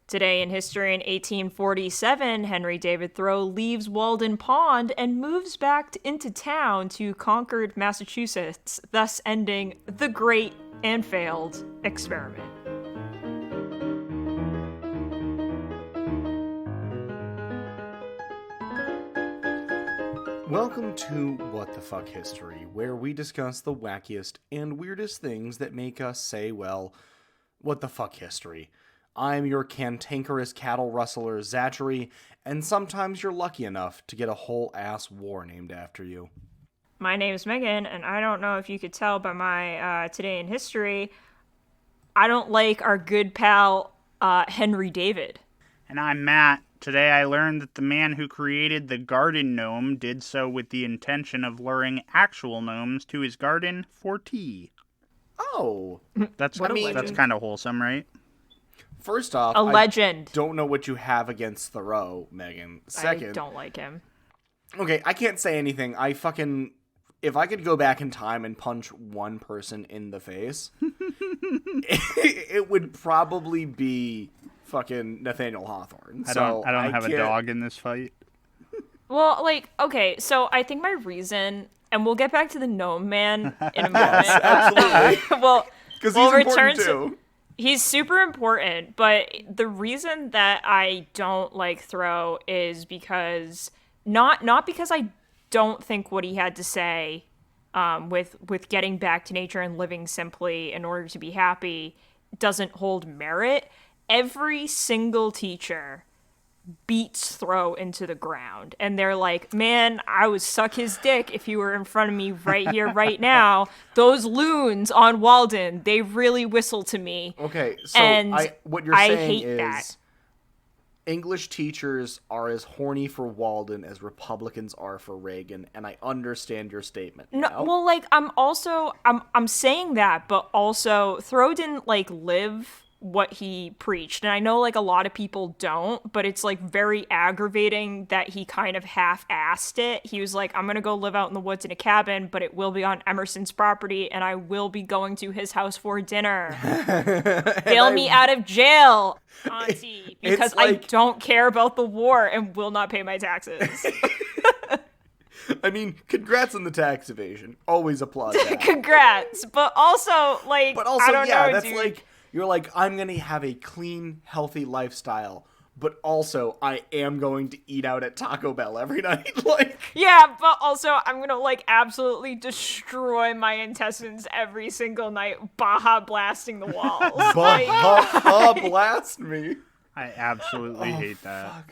Today in history in 1847, Henry David Thoreau leaves Walden Pond and moves back into town to Concord, Massachusetts, thus ending the great and failed experiment. Welcome to What the Fuck History, where we discuss the wackiest and weirdest things that make us say, well, what the fuck history. I'm your cantankerous cattle rustler, Zachary, and sometimes you're lucky enough to get a whole-ass war named after you. My name is Meghan, and I don't know if you could tell by my Today in History, I don't like our good pal, Henry David. And I'm Matt. Today I learned that the man who created the garden gnome did so with the intention of luring actual gnomes to his garden for tea. Oh. That's kind of wholesome, right? First off, a legend. I don't know what you have against Thoreau, Meghan. Second, I don't like him. Okay, I can't say anything. If I could go back in time and punch one person in the face, it would probably be fucking Nathaniel Hawthorne. I don't have a dog in this fight. Well, okay, so I think my reason, and we'll get back to the gnome man in a moment. Yes, absolutely. Well, because he's important too. He's super important, but the reason that I don't like Thoreau is because not because I don't think what he had to say with getting back to nature and living simply in order to be happy doesn't hold merit. Every single teacher beats Thoreau into the ground, and they're like, man, I would suck his dick if he were in front of me right here, right now. Those loons on Walden, they really whistle to me. Okay, so and what you're saying hate is that. English teachers are as horny for Walden as Republicans are for Reagan, and I understand your statement. No, well, I'm saying that, but also Thoreau didn't live what he preached, and I know a lot of people don't, but it's very aggravating that he kind of half-assed it. He was like, I'm gonna go live out in the woods in a cabin, but it will be on Emerson's property, and I will be going to his house for dinner. Bail me out of jail, Auntie, because I don't care about the war and will not pay my taxes. I mean, congrats on the tax evasion. Always applaud that. Congrats, but also I don't know, that's dude. You're like, I'm going to have a clean, healthy lifestyle, but also I am going to eat out at Taco Bell every night. Yeah, but also I'm going to absolutely destroy my intestines every single night, Baja blasting the walls. Baja blast me. I absolutely hate that.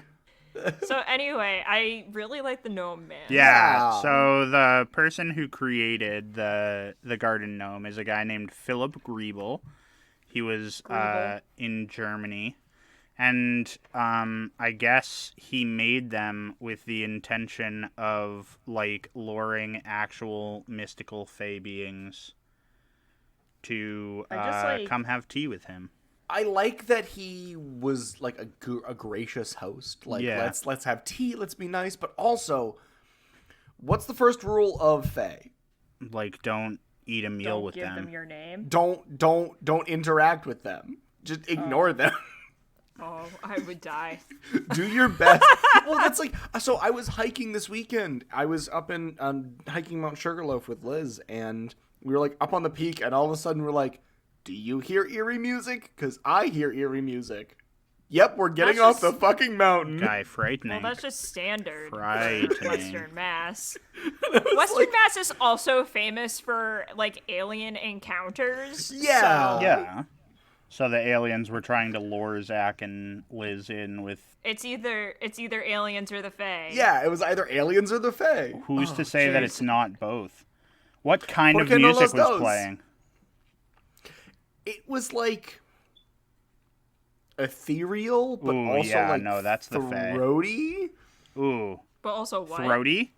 Fuck. So anyway, I really like the gnome man. Yeah, so the person who created the garden gnome is a guy named Philip Griebel. He was in Germany, and I guess he made them with the intention of luring actual mystical fae beings to come have tea with him. I like that he was a gracious host. Let's have tea, let's be nice, but also, what's the first rule of fae? Don't eat a meal with them. Don't give them your name. Don't interact with them. Just ignore them. Oh, I would die. Do your best. Well, that's so I was hiking this weekend. I was up in hiking Mount Sugarloaf with Liz, and we were up on the peak, and all of a sudden we're like, do you hear eerie music? Because I hear eerie music. Yep, we're getting off the fucking mountain. Guy, frightening. Well, that's just standard Frightening. for Western Mass. Western Mass is also famous for, alien encounters. Yeah. So Yeah. So the aliens were trying to lure Zach and Liz in with... It's either aliens or the Fae. Yeah, it was either aliens or the Fae. Who's to say that it's not both? What kind of music was playing? It was ethereal, but also that's the Fae. throaty. Ooh. But also what? Throaty?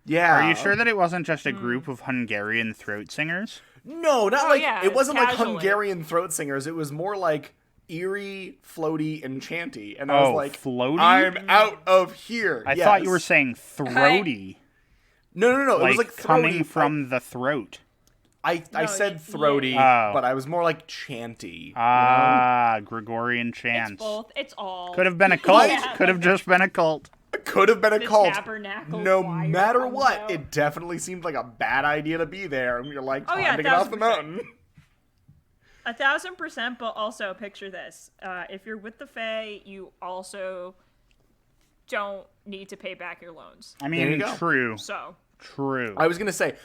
Yeah. Are you sure that it wasn't just a group of Hungarian throat singers? No, not it wasn't casually. Hungarian throat singers. It was more eerie, floaty, and chanty. And I was floaty? I'm out of here. I thought you were saying throaty. No. It was coming throaty. from the throat. I said throaty, Oh. but I was more like chanty. Gregorian chants. It's both. It's all. Could have been a cult. Yeah, Could have just been a cult. Could have been a the cult. tabernacle No choir matter comes what, out. it definitely seemed like a bad idea to be there. And you're like, time yeah, to get off the 1000%. mountain. 1000%, but also picture this. If you're with the Fae, you also don't need to pay back your loans. I There you mean, go. true. So, True. I was gonna say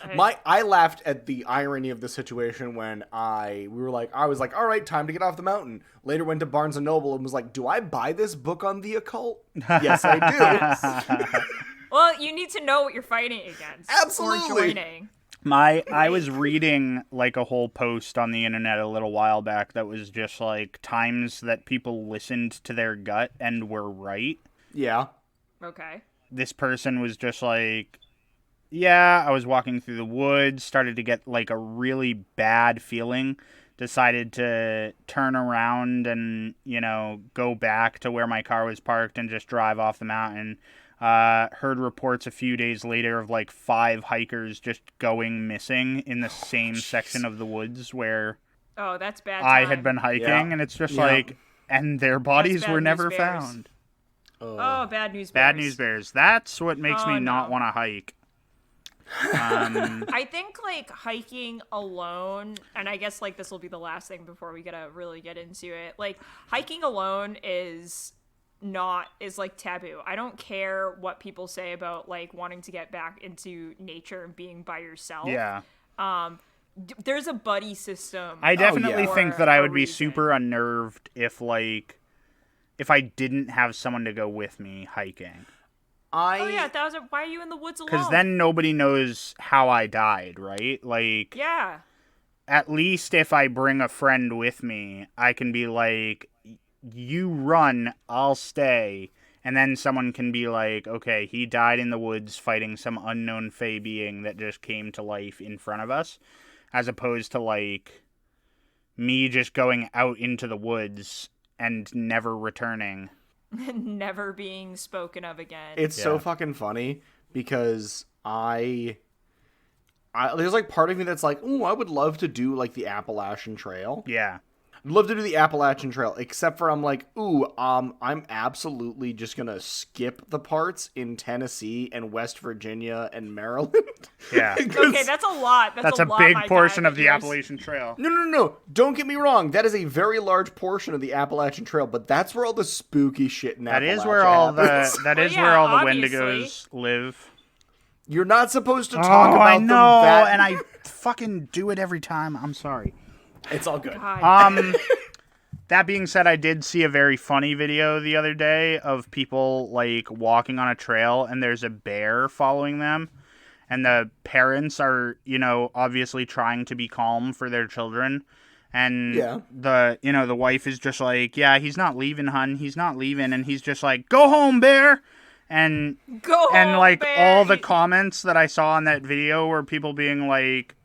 I laughed at the irony of the situation when I was like, all right, time to get off the mountain. Later went to Barnes and Noble and was like, do I buy this book on the occult? Yes, I do. well, you need to know what you're fighting against. Absolutely. Or joining. I was reading like a whole post on the internet a little while back that was just like times that people listened to their gut and were right. Yeah. Okay. This person was just like, yeah, I was walking through the woods, started to get like a really bad feeling, decided to turn around and, go back to where my car was parked and just drive off the mountain. Heard reports a few days later of like 5 hikers just going missing in the same section of the woods where Oh, that's bad. I had been hiking, Yeah. and it's just Yeah. like, and their bodies That's bad were news never bears. found. Oh, bad news. Bad bears. news bears. That's what makes me not no. want to hike. I think like hiking alone, and I guess like this will be the last thing before we gotta really get into it. Like hiking alone is like taboo. I don't care what people say about like wanting to get back into nature and being by yourself. Yeah. There's a buddy system. I definitely for think that I a would be reason. super unnerved if I didn't have someone to go with me hiking. Oh yeah, why are you in the woods alone? Because then nobody knows how I died, right? Like, Yeah. at least if I bring a friend with me, I can be like, you run, I'll stay. And then someone can be like, okay, he died in the woods fighting some unknown fey being that just came to life in front of us. As opposed to, like, me just going out into the woods and never returning. Never being spoken of again. It's so fucking funny because I there's like part of me that's like, ooh, I would love to do like the Appalachian Trail. Yeah. I'd love to do the Appalachian Trail, except for I'm like, ooh, I'm absolutely just gonna skip the parts in Tennessee and West Virginia and Maryland. Yeah. Okay, that's a lot. That's a lot, big my portion guy, of the yours- Appalachian Trail. No. Don't get me wrong. That is a very large portion of the Appalachian Trail, but that's where all the spooky shit in That Appalachia is where all happens. where all the obviously. Wendigos live. You're not supposed to talk about I them know, that... and I fucking do it every time. I'm sorry. It's all good. God. That being said, I did see a very funny video the other day of people like walking on a trail and there's a bear following them. And the parents are, obviously trying to be calm for their children. And the wife is just like, yeah, he's not leaving, hun. He's not leaving. And he's just like, go home, bear. And like bear. all the comments that I saw in that video were people being like,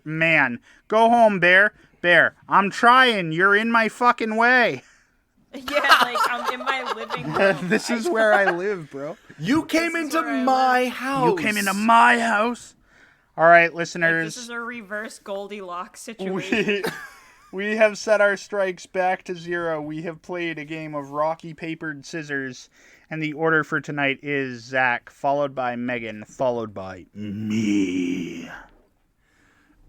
man, go home, bear. Bear, I'm trying. You're in my fucking way. Yeah, like I'm in my living room. This is where I live, bro. You came This is into where I my house. You came into my house. All right, listeners. This is a reverse Goldilocks situation. We have set our strikes back to 0. We have played a game of rocky papered scissors, and the order for tonight is Zach, followed by Meghan, followed by me.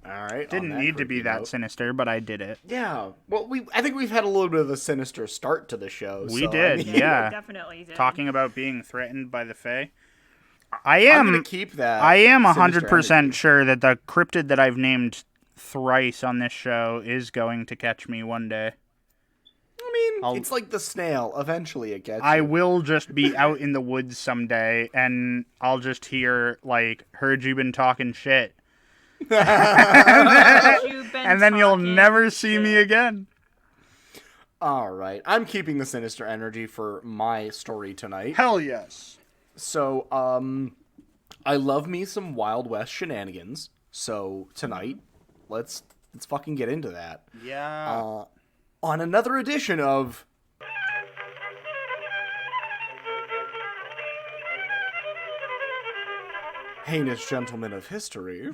All right. Didn't need to be that sinister, but I did it. Yeah. Well, I think we've had a little bit of a sinister start to the show. We so, did, I mean, yeah. Definitely did. Talking about being threatened by the Fae. I'm gonna keep that. I am sinister 100% energy. sure that the cryptid that I've named thrice on this show is going to catch me one day. I mean, it's like the snail. Eventually, it gets. I you. will just be out in the woods someday, and I'll just hear, like, heard you been talking shit. And then you'll never see me again. All right. I'm keeping the sinister energy for my story tonight. Hell yes. So, I love me some Wild West shenanigans. So tonight, let's fucking get into that. Yeah. On another edition of heinous gentlemen of history.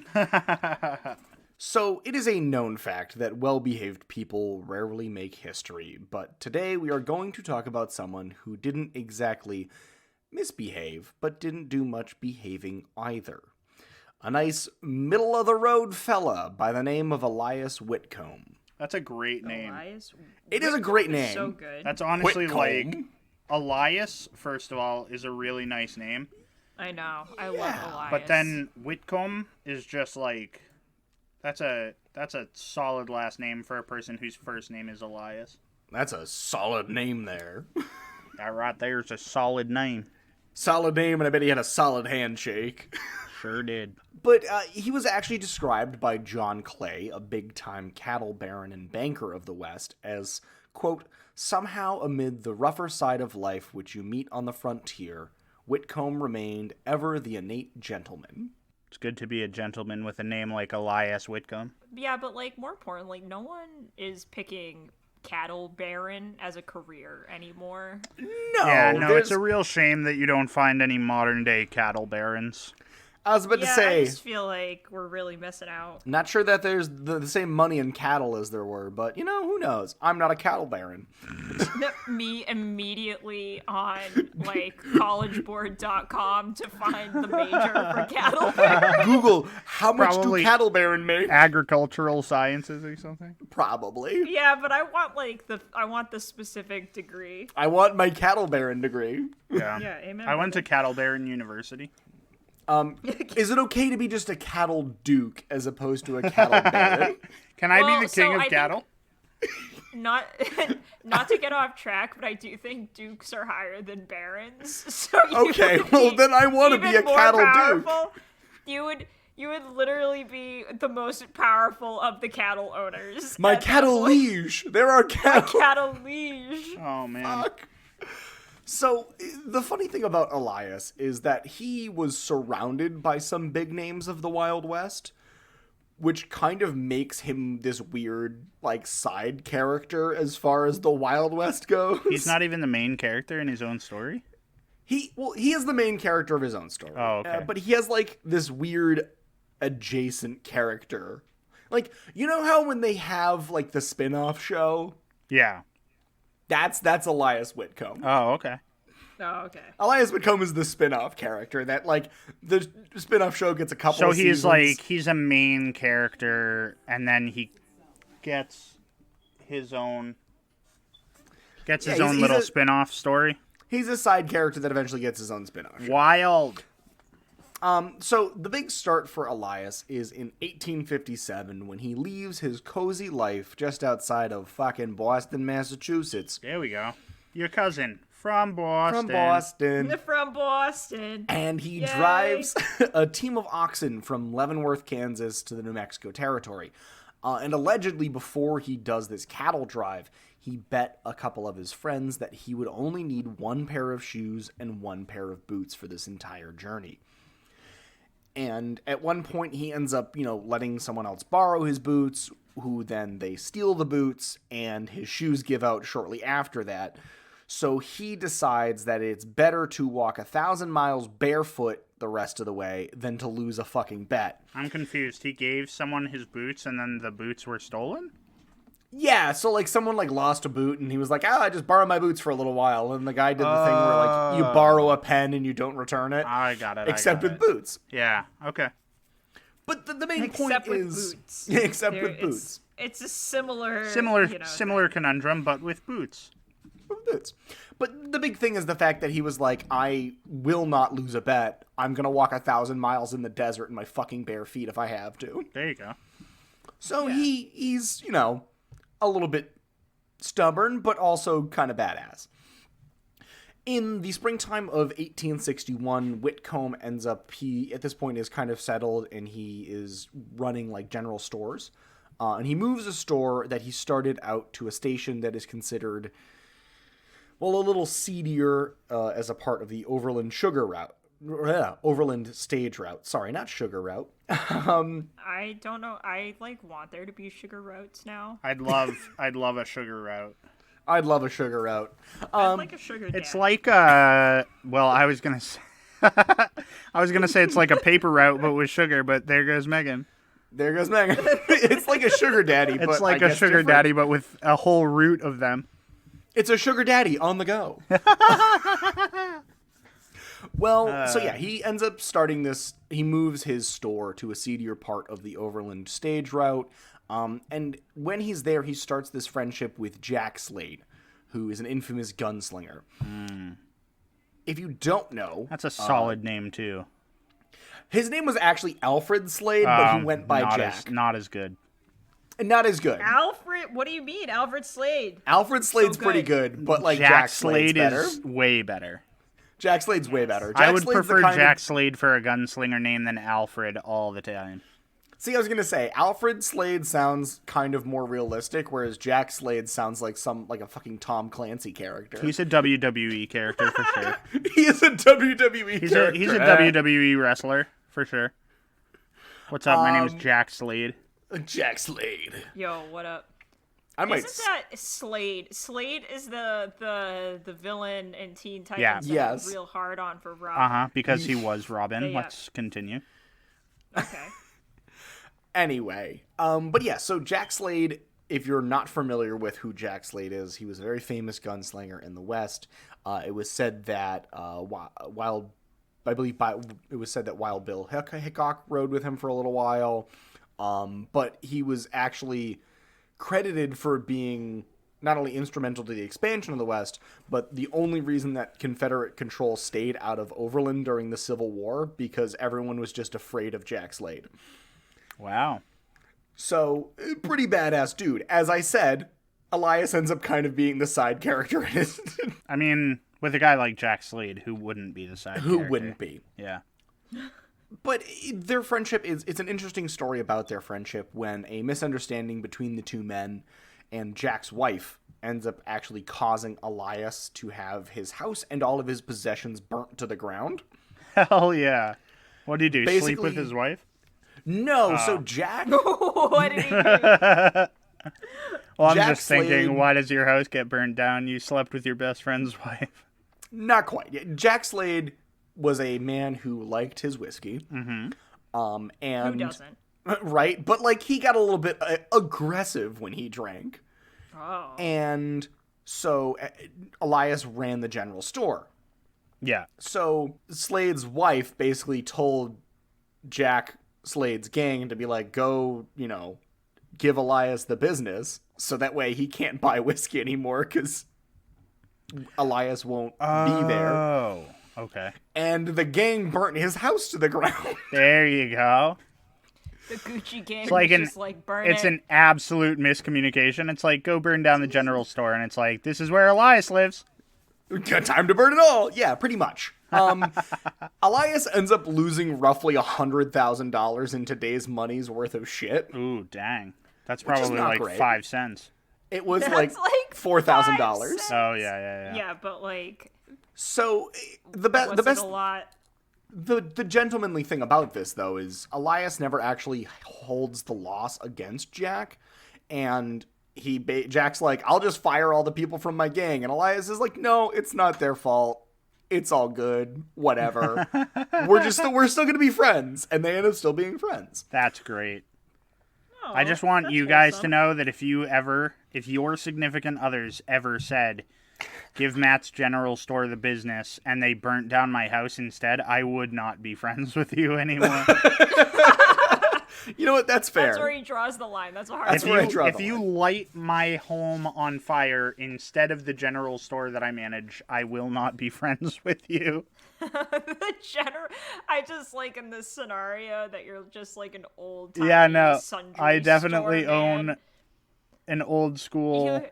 So, it is a known fact that well-behaved people rarely make history, but today we are going to talk about someone who didn't exactly misbehave, but didn't do much behaving either. A nice middle-of-the-road fella by the name of Elias Whitcomb. That's a great name. Elias? It is a great name. So good. That's honestly Whitcomb. like... Elias, first of all, is a really nice name. I know. I love Elias. But then Whitcomb is just like... That's a solid last name for a person whose first name is Elias. That's a solid name there. That right there is a solid name. Solid name, and I bet he had a solid handshake. Sure did. But he was actually described by John Clay, a big-time cattle baron and banker of the West, as, quote, somehow amid the rougher side of life which you meet on the frontier, Whitcomb remained ever the innate gentleman. It's good to be a gentleman with a name like Elias Whitcomb. Yeah, but like more importantly, no one is picking cattle baron as a career anymore. No, No, it's a real shame that you don't find any modern-day cattle barons. I was about to I say, just feel like we're really missing out. not sure that there's the same money in cattle as there were, but, who knows? I'm not a cattle baron. Me immediately on like collegeboard.com to find the major for cattle baron. Google, how much Probably do cattle baron make? Agricultural sciences or something? Probably. Yeah, but I want the specific degree. I want my cattle baron degree. Yeah. Yeah, amen. I went to Cattle Baron University. Is it okay to be just a cattle duke as opposed to a cattle baron? Can I Well, be the king so of I cattle? Not to get off track, but I do think dukes are higher than barons. So Okay, well then I want to be a cattle duke. Duke. You would literally be the most powerful of the cattle owners. My at that cattle point. liege. There are cattle. Cattle liege. Oh, man. Fuck. So, the funny thing about Elias is that he was surrounded by some big names of the Wild West, which kind of makes him this weird, like, side character as far as the Wild West goes. He's not even the main character in his own story? He is the main character of his own story. Oh, okay. But he has, like, this weird adjacent character. Like, you know how when they have, like, the spin-off show? Yeah. That's Elias Whitcomb. Oh, okay. Oh, okay. Elias Whitcomb is the spin-off character that, like, the spin-off show gets a couple So of seasons. he's like, he's a main character, and then he gets his own little spin-off story. He's a side character that eventually gets his own spin-off show. Wild. So the big start for Elias is in 1857 when he leaves his cozy life just outside of fucking Boston, Massachusetts. There we go. Your cousin from Boston. From Boston. And he drives a team of oxen from Leavenworth, Kansas to the New Mexico territory. And allegedly before he does this cattle drive, he bet a couple of his friends that he would only need one pair of shoes and one pair of boots for this entire journey. And at one point, he ends up, letting someone else borrow his boots, who then they steal the boots, and his shoes give out shortly after that. So he decides that it's better to walk 1,000 miles barefoot the rest of the way than to lose a fucking bet. I'm confused. He gave someone his boots, and then the boots were stolen? Yeah, so, like, someone, like, lost a boot, and he was like, I just borrowed my boots for a little while. And the guy did the thing where, like, you borrow a pen and you don't return it. I got it. Except with boots. Yeah, okay. But the main Except point with is... boots. Except with boots. It's a similar conundrum, but with boots. Boots. But the big thing is the fact that he was like, I will not lose a bet. I'm going to walk 1,000 miles in the desert in my fucking bare feet if I have to. There you go. So he's, a little bit stubborn, but also kind of badass. In the springtime of 1861, Whitcomb ends up, he, at this point, is kind of settled, and he is running, like, general stores. And he moves a store that he started out to a station that is considered, well, a little seedier as a part of the overland stage route. Sorry, not sugar route. I don't know. I want there to be sugar routes now. I'd love a sugar route. I'd love a sugar route. I'd like a sugar dad. It's like well, I was gonna say, I was gonna say it's like a paper route, but with sugar. But there goes Meghan. There goes Meghan. It's like a sugar daddy. It's but like I a guess sugar different. daddy, but with a whole root of them. It's a sugar daddy on the go. Well, so yeah, he ends up starting this. He moves his store to a seedier part of the overland stage route. And when he's there, he starts this friendship with Jack Slade, who is an infamous gunslinger. If you don't know, That's a solid name too. his name was actually Alfred Slade, but he went by not Jack. Not as good. And not as good. Alfred, what do you mean? Alfred Slade. Alfred Slade's good. pretty good, but like Jack Slade's better. is way better. Jack Slade's way better. Jack I would Slade's the prefer kind Jack Slade for a gunslinger name than Alfred all the time. See, I was gonna say Alfred Slade sounds kind of more realistic, whereas Jack Slade sounds like a fucking Tom Clancy character. He's a WWE character for sure. He is a WWE character. He's a WWE wrestler for sure. What's up? My name is Jack Slade. Jack Slade. Yo, what up? I might. Isn't that Slade? Slade is the villain in Teen Titans. Yeah. that Yes. was real hard on for Robin. Because he was Robin. Yeah. Let's continue. Okay. Anyway, but yeah, so Jack Slade, if you're not familiar with who Jack Slade is, he was a very famous gunslinger in the West. It was said that Wild Bill Hickok rode with him for a little while, but he was actually credited for being not only instrumental to the expansion of the West, but the only reason that Confederate control stayed out of Overland during the Civil War, because everyone was just afraid of Jack Slade. Wow. So, pretty badass dude. As I said, Elias ends up kind of being the side character in it. I mean, with a guy like Jack Slade, who wouldn't be the side Who character? wouldn't be? Yeah. But their friendship it's an interesting story about their friendship when a misunderstanding between the two men and Jack's wife ends up actually causing Elias to have his house and all of his possessions burnt to the ground. Hell yeah. What do you do? Sleep Basically- with his wife? No, so Jack... What did he do? Well, I'm Jack just thinking, Slade- why does your house get burned down? You slept with your best friend's wife. Not quite. Jack Slade was a man who liked his whiskey. And Who doesn't? Right? But, like, he got a little bit aggressive when he drank. Oh. And so Elias ran the general store. Yeah. So Slade's wife basically told Jack Slade's gang to be like, go, give Elias the business. So that way he can't buy whiskey anymore because Elias won't be there. Oh, okay. And the gang burnt his house to the ground. There you go. The Gucci gang like was an- just like burn It's it. an absolute miscommunication. It's like, go burn down the general store, and it's like, this is where Elias lives. Got time to burn it all. Yeah, pretty much. Elias ends up losing roughly $100,000 in today's money's worth of shit. Ooh, dang. That's is probably not like great. 5 cents. It was That's like like $4,000. 5 cents. Oh, yeah. Yeah, but like, So the was it best a lot? the gentlemanly thing about this though is Elias never actually holds the loss against Jack, and Jack's like, I'll just fire all the people from my gang, and Elias is like, no, it's not their fault. It's all good. Whatever. we're still gonna be friends, and they end up still being friends. That's great. Oh, I just want that's you guys to wholesome. know that if your significant others ever said, give Matt's general store the business, and they burnt down my house instead, I would not be friends with you anymore. You know what? That's fair. That's where he draws the line. That's a hard That's one. where I draw If the you line. light my home on fire instead of the general store that I manage, I will not be friends with you. The I just like in this scenario that you're just like an old Yeah, no, sundry I definitely store man. own an old school. You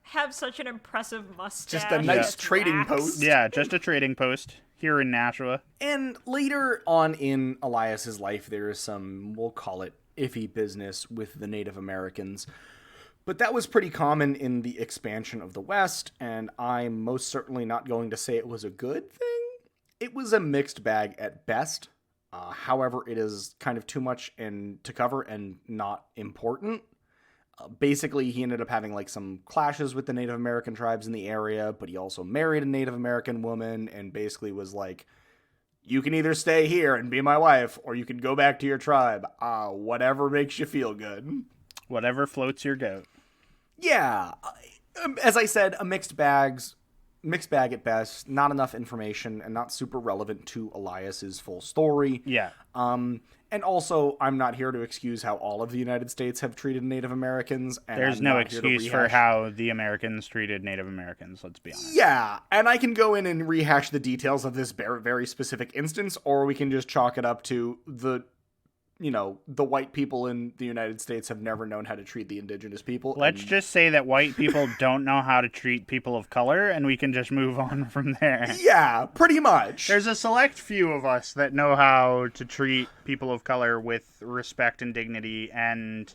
have such an impressive mustache. Just a nice that's trading waxed. post. Yeah, just a trading post here in Nashua. And later on in Elias's life, there is some, we'll call it, iffy business with the Native Americans. But that was pretty common in the expansion of the West, and I'm most certainly not going to say it was a good thing. It was a mixed bag at best. However, it is kind of too much to cover and not important. Basically, he ended up having like some clashes with the Native American tribes in the area, but he also married a Native American woman and basically was like, you can either stay here and be my wife, or you can go back to your tribe. Whatever makes you feel good. Whatever floats your goat. Yeah. As I said, a mixed bag at best. Not enough information and not super relevant to Elias's full story. Yeah. And also, I'm not here to excuse how all of the United States have treated Native Americans. And There's I'm no not here to excuse for rehash- how the Americans treated Native Americans, let's be honest. Yeah, and I can go in and rehash the details of this very specific instance, or we can just chalk it up to the white people in the United States have never known how to treat the indigenous people. Let's just say that white people don't know how to treat people of color, and we can just move on from there. Yeah, pretty much. There's a select few of us that know how to treat people of color with respect and dignity, and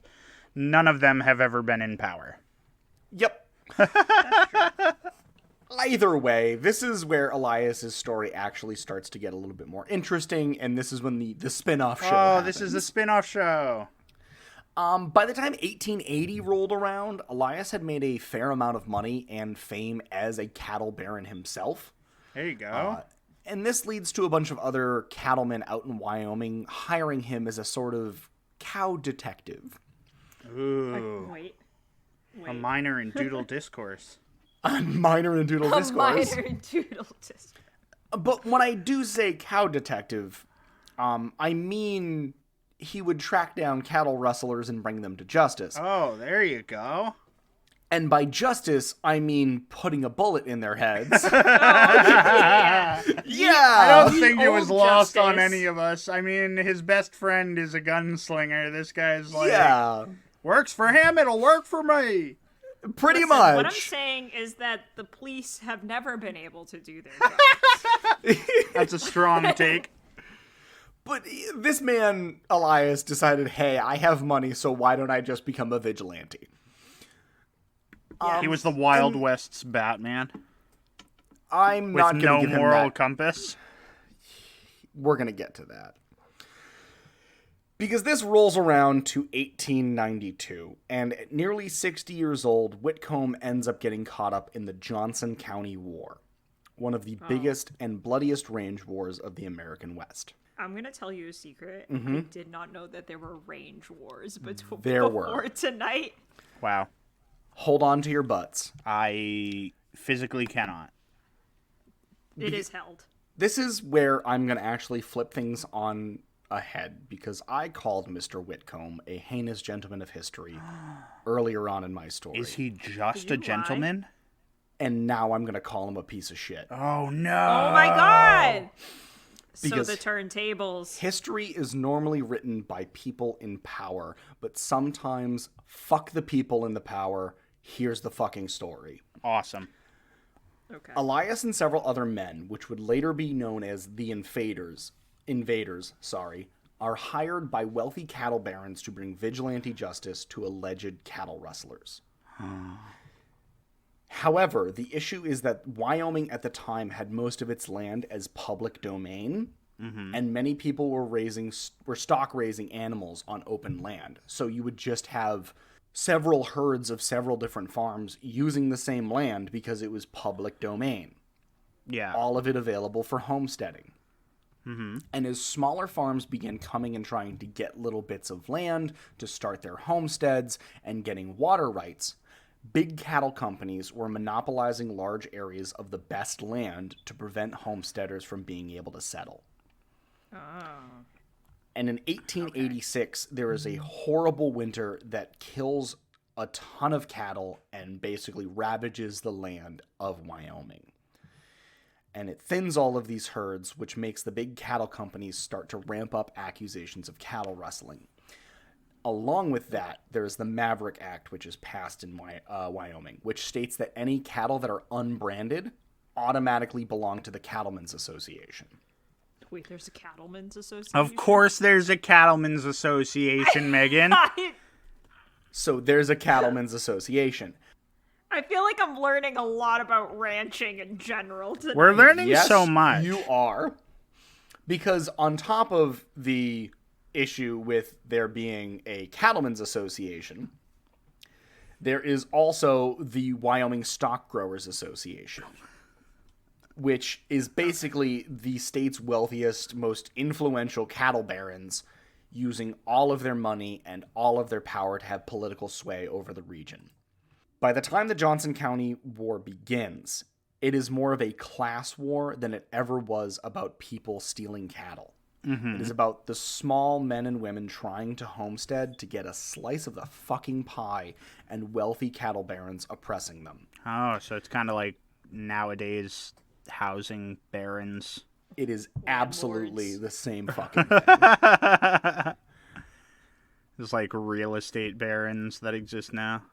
none of them have ever been in power. Yep. Either way, this is where Elias's story actually starts to get a little bit more interesting, and this is when the spin-off show happens. This is the spin-off show. By the time 1880 rolled around, Elias had made a fair amount of money and fame as a cattle baron himself. There you go. And this leads to a bunch of other cattlemen out in Wyoming hiring him as a sort of cow detective. Ooh. Wait. A minor in doodle discourse. A minor in doodle discourse. Minor in doodle discourse. But when I do say cow detective, I mean he would track down cattle rustlers and bring them to justice. Oh, there you go. And by justice, I mean putting a bullet in their heads. I Yeah! don't think it was old lost on justice. any of us. I mean, his best friend is a gunslinger. This guy's like, Yeah. works for him, it'll work for me. Pretty Listen, much. What I'm saying is that the police have never been able to do their job. That's a strong take. But this man, Elias, decided, hey, I have money, so why don't I just become a vigilante? He was the Wild West's Batman I'm with not going to no give him moral that. compass. We're going to get to that. Because this rolls around to 1892, and at nearly 60 years old, Whitcomb ends up getting caught up in the Johnson County War, one of the biggest and bloodiest range wars of the American West. I'm going to tell you a secret. Mm-hmm. I did not know that there were range wars before were. tonight. Wow. Hold on to your butts. I physically cannot. It is held. This is where I'm going to actually flip things on ahead, because I called Mr. Whitcomb a heinous gentleman of history earlier on in my story. Is he just Did a you lie? gentleman? And now I'm going to call him a piece of shit. Oh, no. Oh my god! Because so the turntables. History is normally written by people in power, but sometimes, fuck the people in the power, here's the fucking story. Awesome. Okay. Elias and several other men, which would later be known as the invaders, are hired by wealthy cattle barons to bring vigilante justice to alleged cattle rustlers. However, the issue is that Wyoming at the time had most of its land as public domain, and many people were stock raising animals on open land. So you would just have several herds of several different farms using the same land because it was public domain. Yeah. All of it available for homesteading. And as smaller farms began coming and trying to get little bits of land to start their homesteads and getting water rights, big cattle companies were monopolizing large areas of the best land to prevent homesteaders from being able to settle. And in 1886, there is a horrible winter that kills a ton of cattle and basically ravages the land of Wyoming. And it thins all of these herds, which makes the big cattle companies start to ramp up accusations of cattle rustling. Along with that, there's the Maverick Act, which is passed in Wyoming, which states that any cattle that are unbranded automatically belong to the Cattlemen's Association. Wait, there's a cattlemen's association? Of course there's a cattlemen's association, Megan. So there's a Cattlemen's Association. I feel like I'm learning a lot about ranching in general tonight. We're learning Yes, so much. you are. Because on top of the issue with there being a Cattlemen's Association, there is also the Wyoming Stock Growers Association. which is basically the state's wealthiest, most influential cattle barons using all of their money and all of their power to have political sway over the region. By the time the Johnson County War begins, it is more of a class war than it ever was about people stealing cattle. It is about the small men and women trying to homestead to get a slice of the fucking pie and wealthy cattle barons oppressing them. Oh, so it's kind of like nowadays housing barons. It is absolutely the same fucking thing. There's like real estate barons that exist now.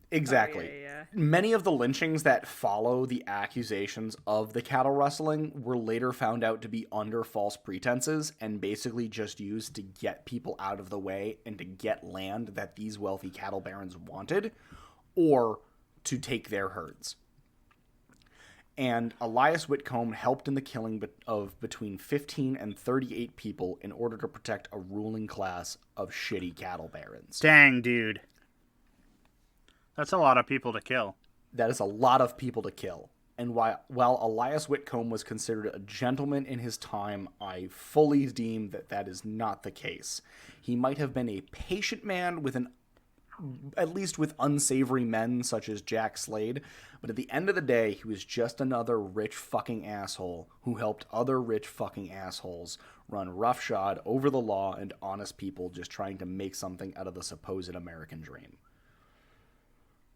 Exactly. Oh, yeah. Many of the lynchings that follow the accusations of the cattle rustling were later found out to be under false pretenses and basically just used to get people out of the way and to get land that these wealthy cattle barons wanted, or to take their herds. And Elias Whitcomb helped in the killing of between 15 and 38 people in order to protect a ruling class of shitty cattle barons. Dang, dude. That's a lot of people to kill. That is a lot of people to kill. And while Elias Whitcomb was considered a gentleman in his time, I fully deem that that is not the case. He might have been a patient man at least with unsavory men such as Jack Slade, but at the end of the day, he was just another rich fucking asshole who helped other rich fucking assholes run roughshod over the law and honest people just trying to make something out of the supposed American dream.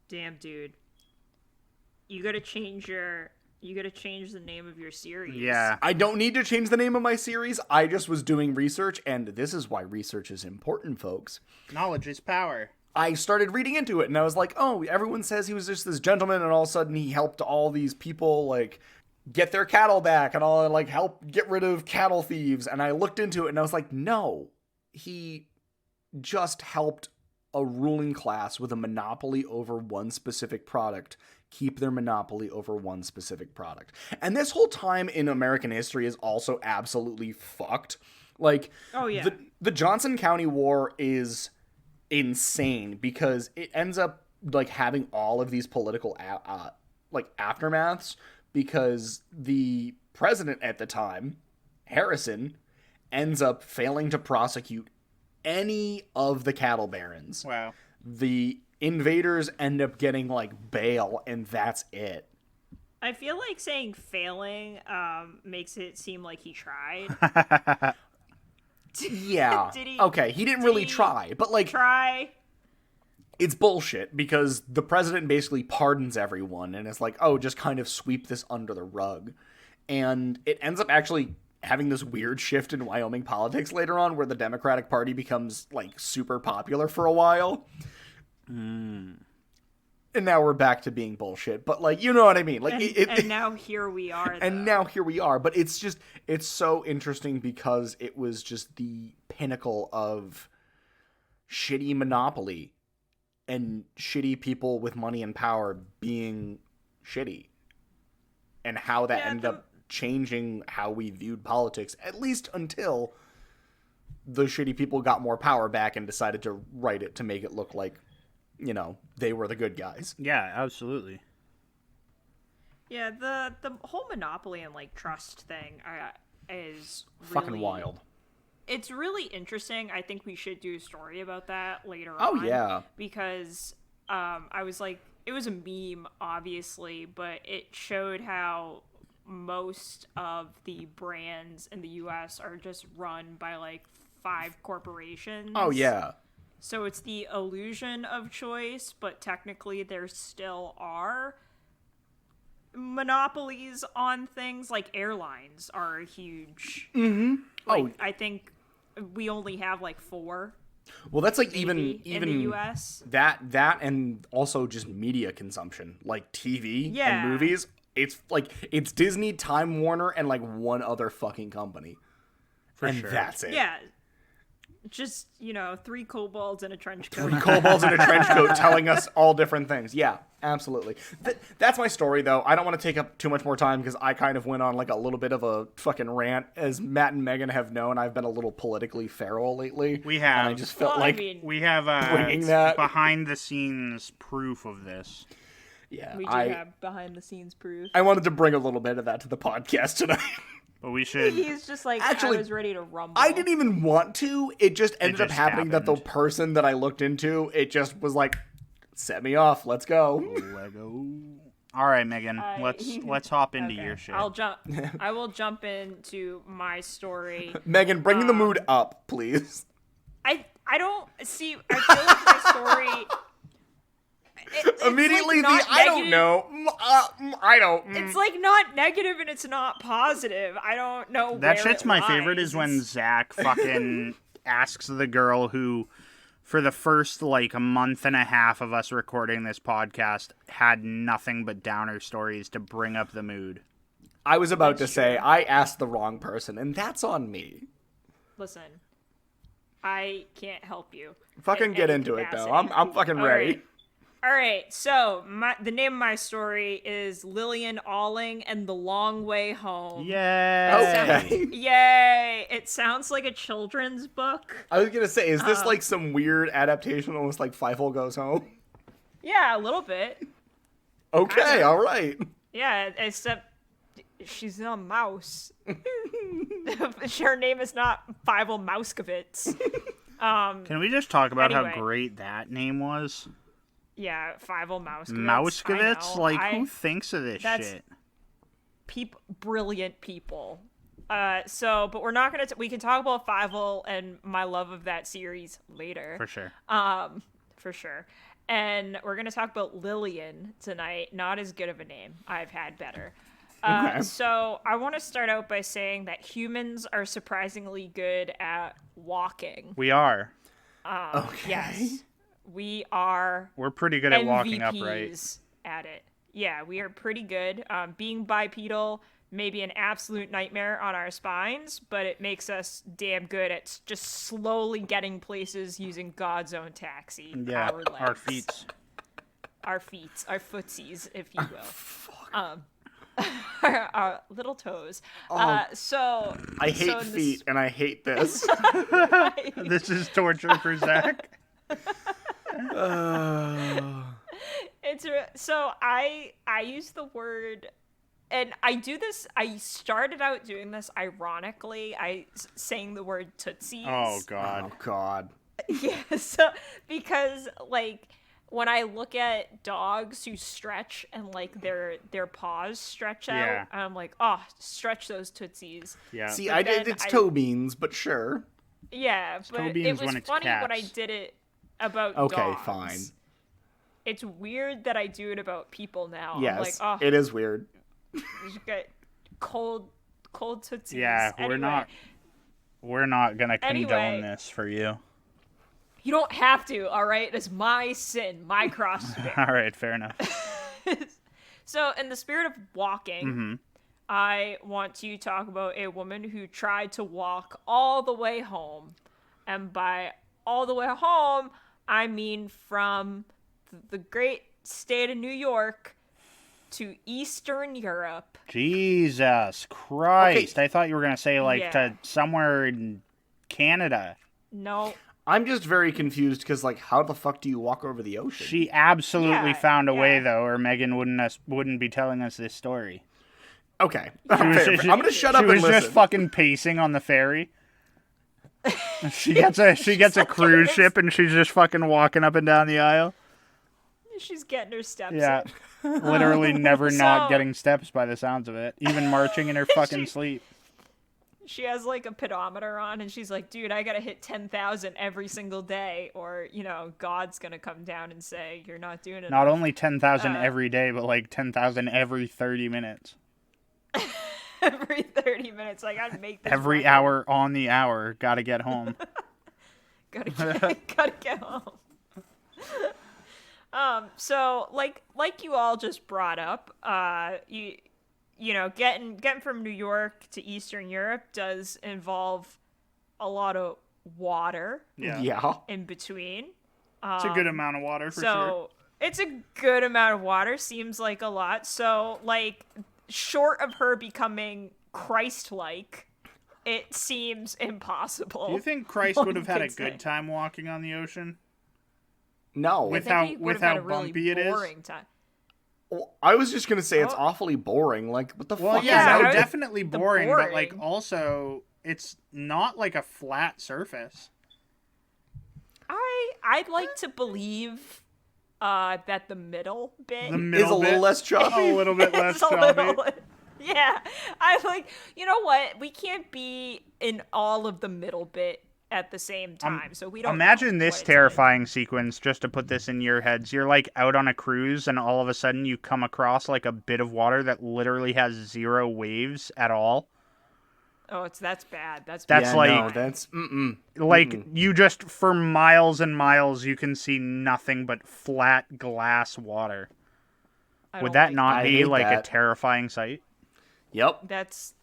Damn, dude. You gotta change the name of your series. Yeah. I don't need to change the name of my series. I just was doing research, and this is why research is important, folks. Knowledge is power. I started reading into it, and I was like, oh, everyone says he was just this gentleman, and all of a sudden he helped all these people, like, get their cattle back, and all, like, help get rid of cattle thieves. And I looked into it, and I was like, no. He just helped a ruling class with a monopoly over one specific product keep their monopoly over one specific product. And this whole time in American history is also absolutely fucked. Like, oh, yeah. The Johnson County War is insane because it ends up, like, having all of these political, aftermaths because the president at the time, Harrison, ends up failing to prosecute any of the cattle barons. Wow. The invaders end up getting, like, bail, and that's it. I feel like saying failing makes it seem like he tried. Yeah. Did he? Okay, he didn't really try, but, like, Try. it's bullshit because the president basically pardons everyone and is like, oh, just kind of sweep this under the rug. And it ends up actually having this weird shift in Wyoming politics later on where the Democratic Party becomes, like, super popular for a while. And now we're back to being bullshit. But, like, you know what I mean? Like, and now here we are, though. And now here we are. But it's just, it's so interesting because it was just the pinnacle of shitty monopoly and shitty people with money and power being shitty. And how that ended up changing how we viewed politics, at least until the shitty people got more power back and decided to write it to make it look like, you know, they were the good guys. Yeah, absolutely. Yeah, the whole monopoly and, like, trust thing is really, fucking wild. It's really interesting. I think we should do a story about that later on. Oh, yeah. Because I was like, it was a meme, obviously, but it showed how most of the brands in the US are just run by, like, 5 corporations. Oh, yeah. So it's the illusion of choice, but technically there still are monopolies on things. Like airlines are huge. Mm-hmm. Like, I think we only have like 4. Well, that's like even in the US. That and also just media consumption, like TV and movies. It's like it's Disney, Time Warner, and like one other fucking company. For sure. That's it. Yeah. Just, you know, 3 kobolds in a trench coat. 3 kobolds in a trench coat telling us all different things. Yeah, absolutely. That's my story, though. I don't want to take up too much more time because I kind of went on like a little bit of a fucking rant. As Matt and Megan have known, I've been a little politically feral lately. We have. And I just felt like we have bringing that behind the scenes proof of this. Yeah, We do have behind the scenes proof. I wanted to bring a little bit of that to the podcast tonight. But we should. He's just like, Actually, I was ready to rumble. I didn't even want to. It just ended up just happening that the happened. person that I looked into, it just was like, set me off. Let's go. Lego. All right, Megan. Let's hop into Okay. your shit. I will jump into my story. Megan, bring the mood up, please. I don't see. I feel like my story. It's Immediately, like not I don't negative. know. I don't. It's like not negative and it's not positive. I don't know. That where shit's it my favorite lies. is when Zach fucking asks the girl who, for the first like a month and a half of us recording this podcast, had nothing but downer stories to bring up the mood. I was about to say, I asked the wrong person, and that's on me. Listen, I can't help you. Fucking in get any into it, though. capacity. I'm fucking ready. All right, so the name of my story is Lillian Alling and the Long Way Home. Yeah. Okay. Yay! It sounds like a children's book. I was gonna say, is this like some weird adaptation, almost like Fievel Goes Home? Yeah, a little bit. Okay, Kinda. all right. Yeah, except she's a mouse. Her name is not Fievel Mouskowitz. Can we just talk about Anyway. how great that name was? Yeah, Fievel Mouskowitz. Mouskowitz? I know. Like, who thinks of this that's- shit? Brilliant people. But we're not gonna. We can talk about Fievel and my love of that series later. For sure. For sure. And we're gonna talk about Lillian tonight. Not as good of a name. I've had better. Okay. So I want to start out by saying that humans are surprisingly good at walking. We are. Okay. Yes, we are. We're pretty good at walking upright. MVPs at it. Yeah, we are pretty good. Being bipedal may be an absolute nightmare on our spines, but it makes us damn good at just slowly getting places using God's own taxi. Yeah, our legs. our feet. Our feet, our footsies, if you will. Our little toes. So I hate so in this- feet, and I hate this. This is torture for Zach. So I use the word, and I do this. I started out doing this ironically. Saying the word tootsies. Oh, God. Oh, God. Yeah. So because like when I look at dogs who stretch and like their paws stretch out, Yeah. I'm like, oh, stretch those tootsies. Yeah. See, But I did. then It's toe beans, but sure. Yeah, but toe it beans was when it's funny when I cats. did it about Okay, dogs. fine. It's weird that I do it about people now. I'm like, Yes, oh, it is weird. you get cold tootsies. Yeah, Anyway, we're not gonna condone Anyway. this for you. You don't have to, all right? It's my sin, my cross to bear. All right, fair enough. So, in the spirit of walking, Mm-hmm. I want to talk about a woman who tried to walk all the way home. And by all the way home, I mean from the great state of New York to Eastern Europe. Jesus Christ! Okay. I thought you were gonna say like Yeah. to somewhere in Canada. No, I'm just very confused because, like, how the fuck do you walk over the ocean? She absolutely Yeah, found a way yeah. though, or Megan wouldn't be telling us this story. Okay, She fair, was fair. just- I'm gonna shut she up and was listen. just fucking pacing on the ferry. She gets a cruise ship and she's just fucking walking up and down the aisle. she's getting her steps Yeah, in. literally never not So- getting steps by the sounds of it. Even marching in her fucking sleep. She has like a pedometer on, and she's like, dude, I gotta hit 10,000 every single day, or, you know, God's gonna come down and say, you're not doing it. Not only 10,000 every day, but like 10,000 every 30 minutes. Every 30 minutes. I gotta make this Every record. hour on the hour. Gotta get home. Gotta get home. So like you all just brought up, you know, getting from New York to Eastern Europe does involve a lot of water Yeah. in between. It's a good amount of water for So sure. it's a good amount of water, seems like a lot. So like short of her becoming Christ-like, it seems impossible. Do you think Christ One would have had a could say. good time walking on the ocean? No. With I think he with would have had how a really bumpy it is? boring time. Well, I was just gonna say it's Oh. awfully boring. Like, what the Well, fuck yeah, is no, that? definitely boring, but like boring. also it's not like a flat surface. I'd like to believe that the middle bit The Is middle a little bit, less choppy. a little bit less is a choppy. little. Yeah, I like. You know what? We can't be in all of the middle bit at the same time, so we don't. Imagine know this what it's terrifying sequence, just to put this in your heads. You're like out on a cruise, and all of a sudden you come across like a bit of water that literally has 0 waves at all. Like. Oh, that's bad. That's That's Yeah, like- no, that's Like you just for miles and miles you can see nothing but flat glass water. I Would don't that like not I be hate like a that. terrifying sight? Yep. That's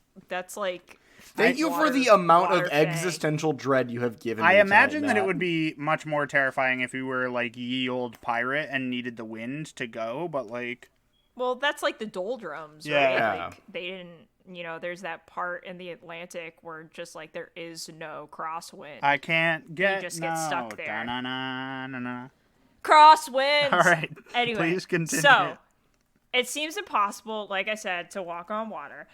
like. Thank you for the amount of existential dread you have given me. I imagine tonight, that it Matt. would be much more terrifying if you were like ye old pirate and needed the wind to go, but like Well, that's like the doldrums, Yeah. right? Yeah. Like they didn't. There's that part in the Atlantic where just like there is no crosswind. I can't get just get stuck there. Da-na-na-na-na. Crosswinds. All right. Anyway, Please continue. so it seems impossible, like I said, to walk on water.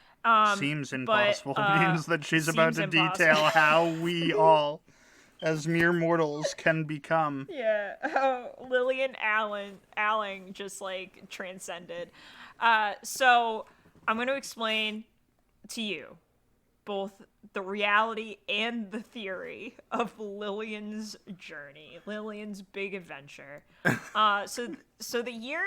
Seems but, impossible means that she's about seems to detail impossible. how we all, as mere mortals, can become. Yeah. Oh, Lillian Alling just like transcended. So I'm going to explain to you both the reality and the theory of Lillian's journey, Lillian's big adventure. So the year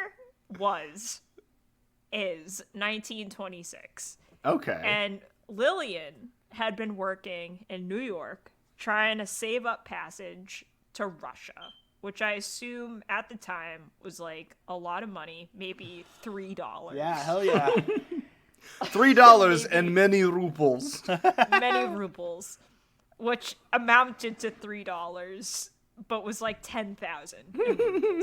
is 1926. Okay. And Lillian had been working in New York trying to save up passage to Russia, which I assume at the time was like a lot of money, maybe $3. Yeah, hell yeah. $3 and many rubles. Many rubles, which amounted to $3, but was like 10,000.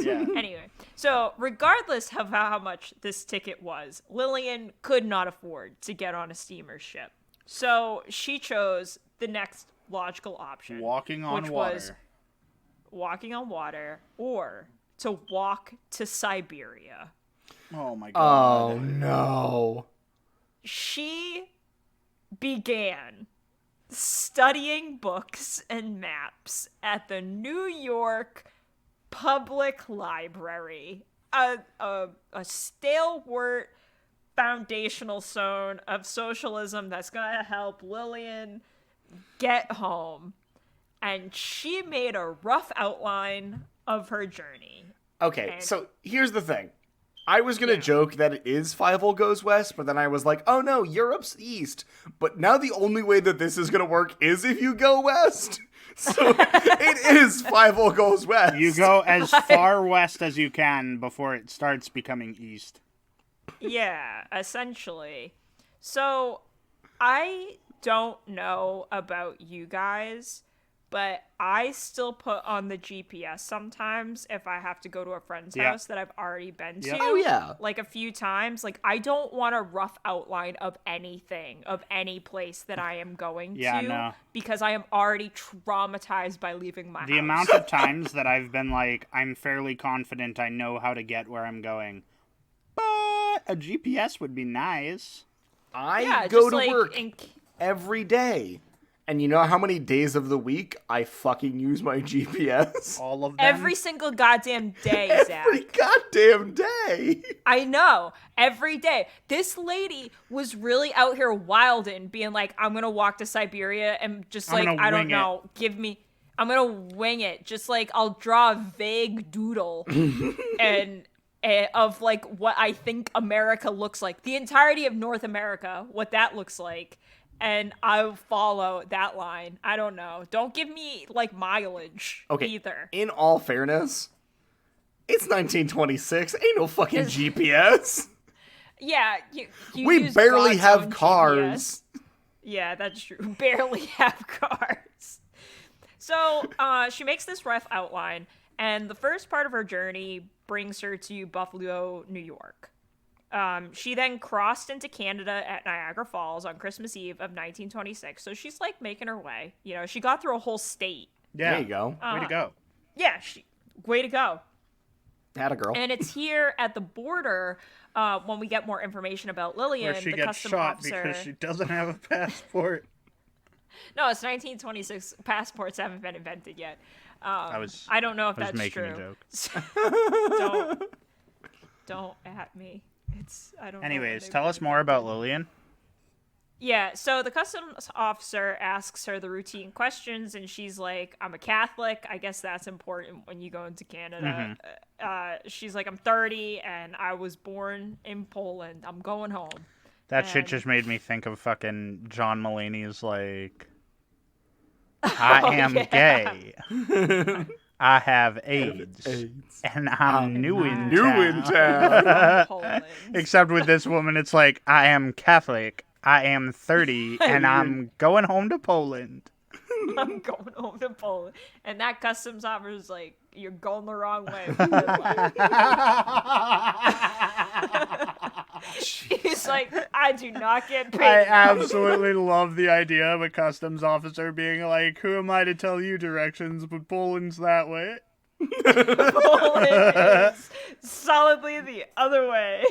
Yeah. Anyway, so regardless of how much this ticket was, Lillian could not afford to get on a steamer ship. So she chose the next logical option. Walking on which water. was walking on water or to walk to Siberia. Oh my god. Oh no. She began studying books and maps at the New York Public Library, a stalwart foundational stone of socialism that's going to help Lillian get home. And she made a rough outline of her journey. Okay, And- so here's the thing. I was gonna joke that it is 5 goes west, but then I was like, oh no, Europe's east. But now the only way that this is gonna work is if you go west. So it is 5 goes west. You go as far west as you can before it starts becoming east. Yeah, essentially. So I don't know about you guys, but I still put on the GPS sometimes if I have to go to a friend's Yeah. house that I've already been to. Yeah. Oh, yeah. Like a few times. Like I don't want a rough outline of anything, of any place that I am going Yeah, to no. because I am already traumatized by leaving my The house. amount of times that I've been like, I'm fairly confident I know how to get where I'm going. But a GPS would be nice. I yeah, go just to like work every day. And you know how many days of the week I fucking use my GPS? All of them. every single goddamn day, Zach. Every goddamn day. I know. Every day. This lady was really out here wilding, being like, I'm going to walk to Siberia and just I'm like, gonna I don't wing it. know, I'm going to wing it. Just like, I'll draw a vague doodle and of like what I think America looks like. The entirety of North America, what that looks like. And I'll follow that line. I don't know. Don't give me like mileage either. In all fairness, it's 1926. Ain't no fucking GPS. Yeah, you We use barely God's have own cars. GPS. Yeah, that's true. Barely have cars. So she makes this rough outline, and the first part of her journey brings her to Buffalo, New York. She then crossed into Canada at Niagara Falls on Christmas Eve of 1926. So she's like making her way. You know, she got through a whole state. Yeah. There you go. Way to go. Yeah, way to go. Atta girl. And it's here at the border when we get more information about Lillian, Where she the gets custom shot officer. because she doesn't have a passport. No, it's 1926. Passports haven't been invented yet. I don't know if that's making true. a joke. Don't at me. I don't. Anyways, tell us more about Lillian. Yeah, so the customs officer asks her the routine questions, and she's like, I'm a Catholic. I guess that's important when you go into Canada. She's like, I'm 30, and I was born in Poland. I'm going home. That shit just made me think of fucking John Mulaney's, like, I am gay. I have AIDS. And I'm new in town. Poland. Except with this woman, it's like, I am Catholic. I am 30, and I'm going home to Poland. I'm going home to Poland. And that customs officer's like, you're going the wrong way. He's like, I do not get paid. I absolutely love the idea of a customs officer being like, who am I to tell you directions, but Poland's that way. Poland is solidly the other way.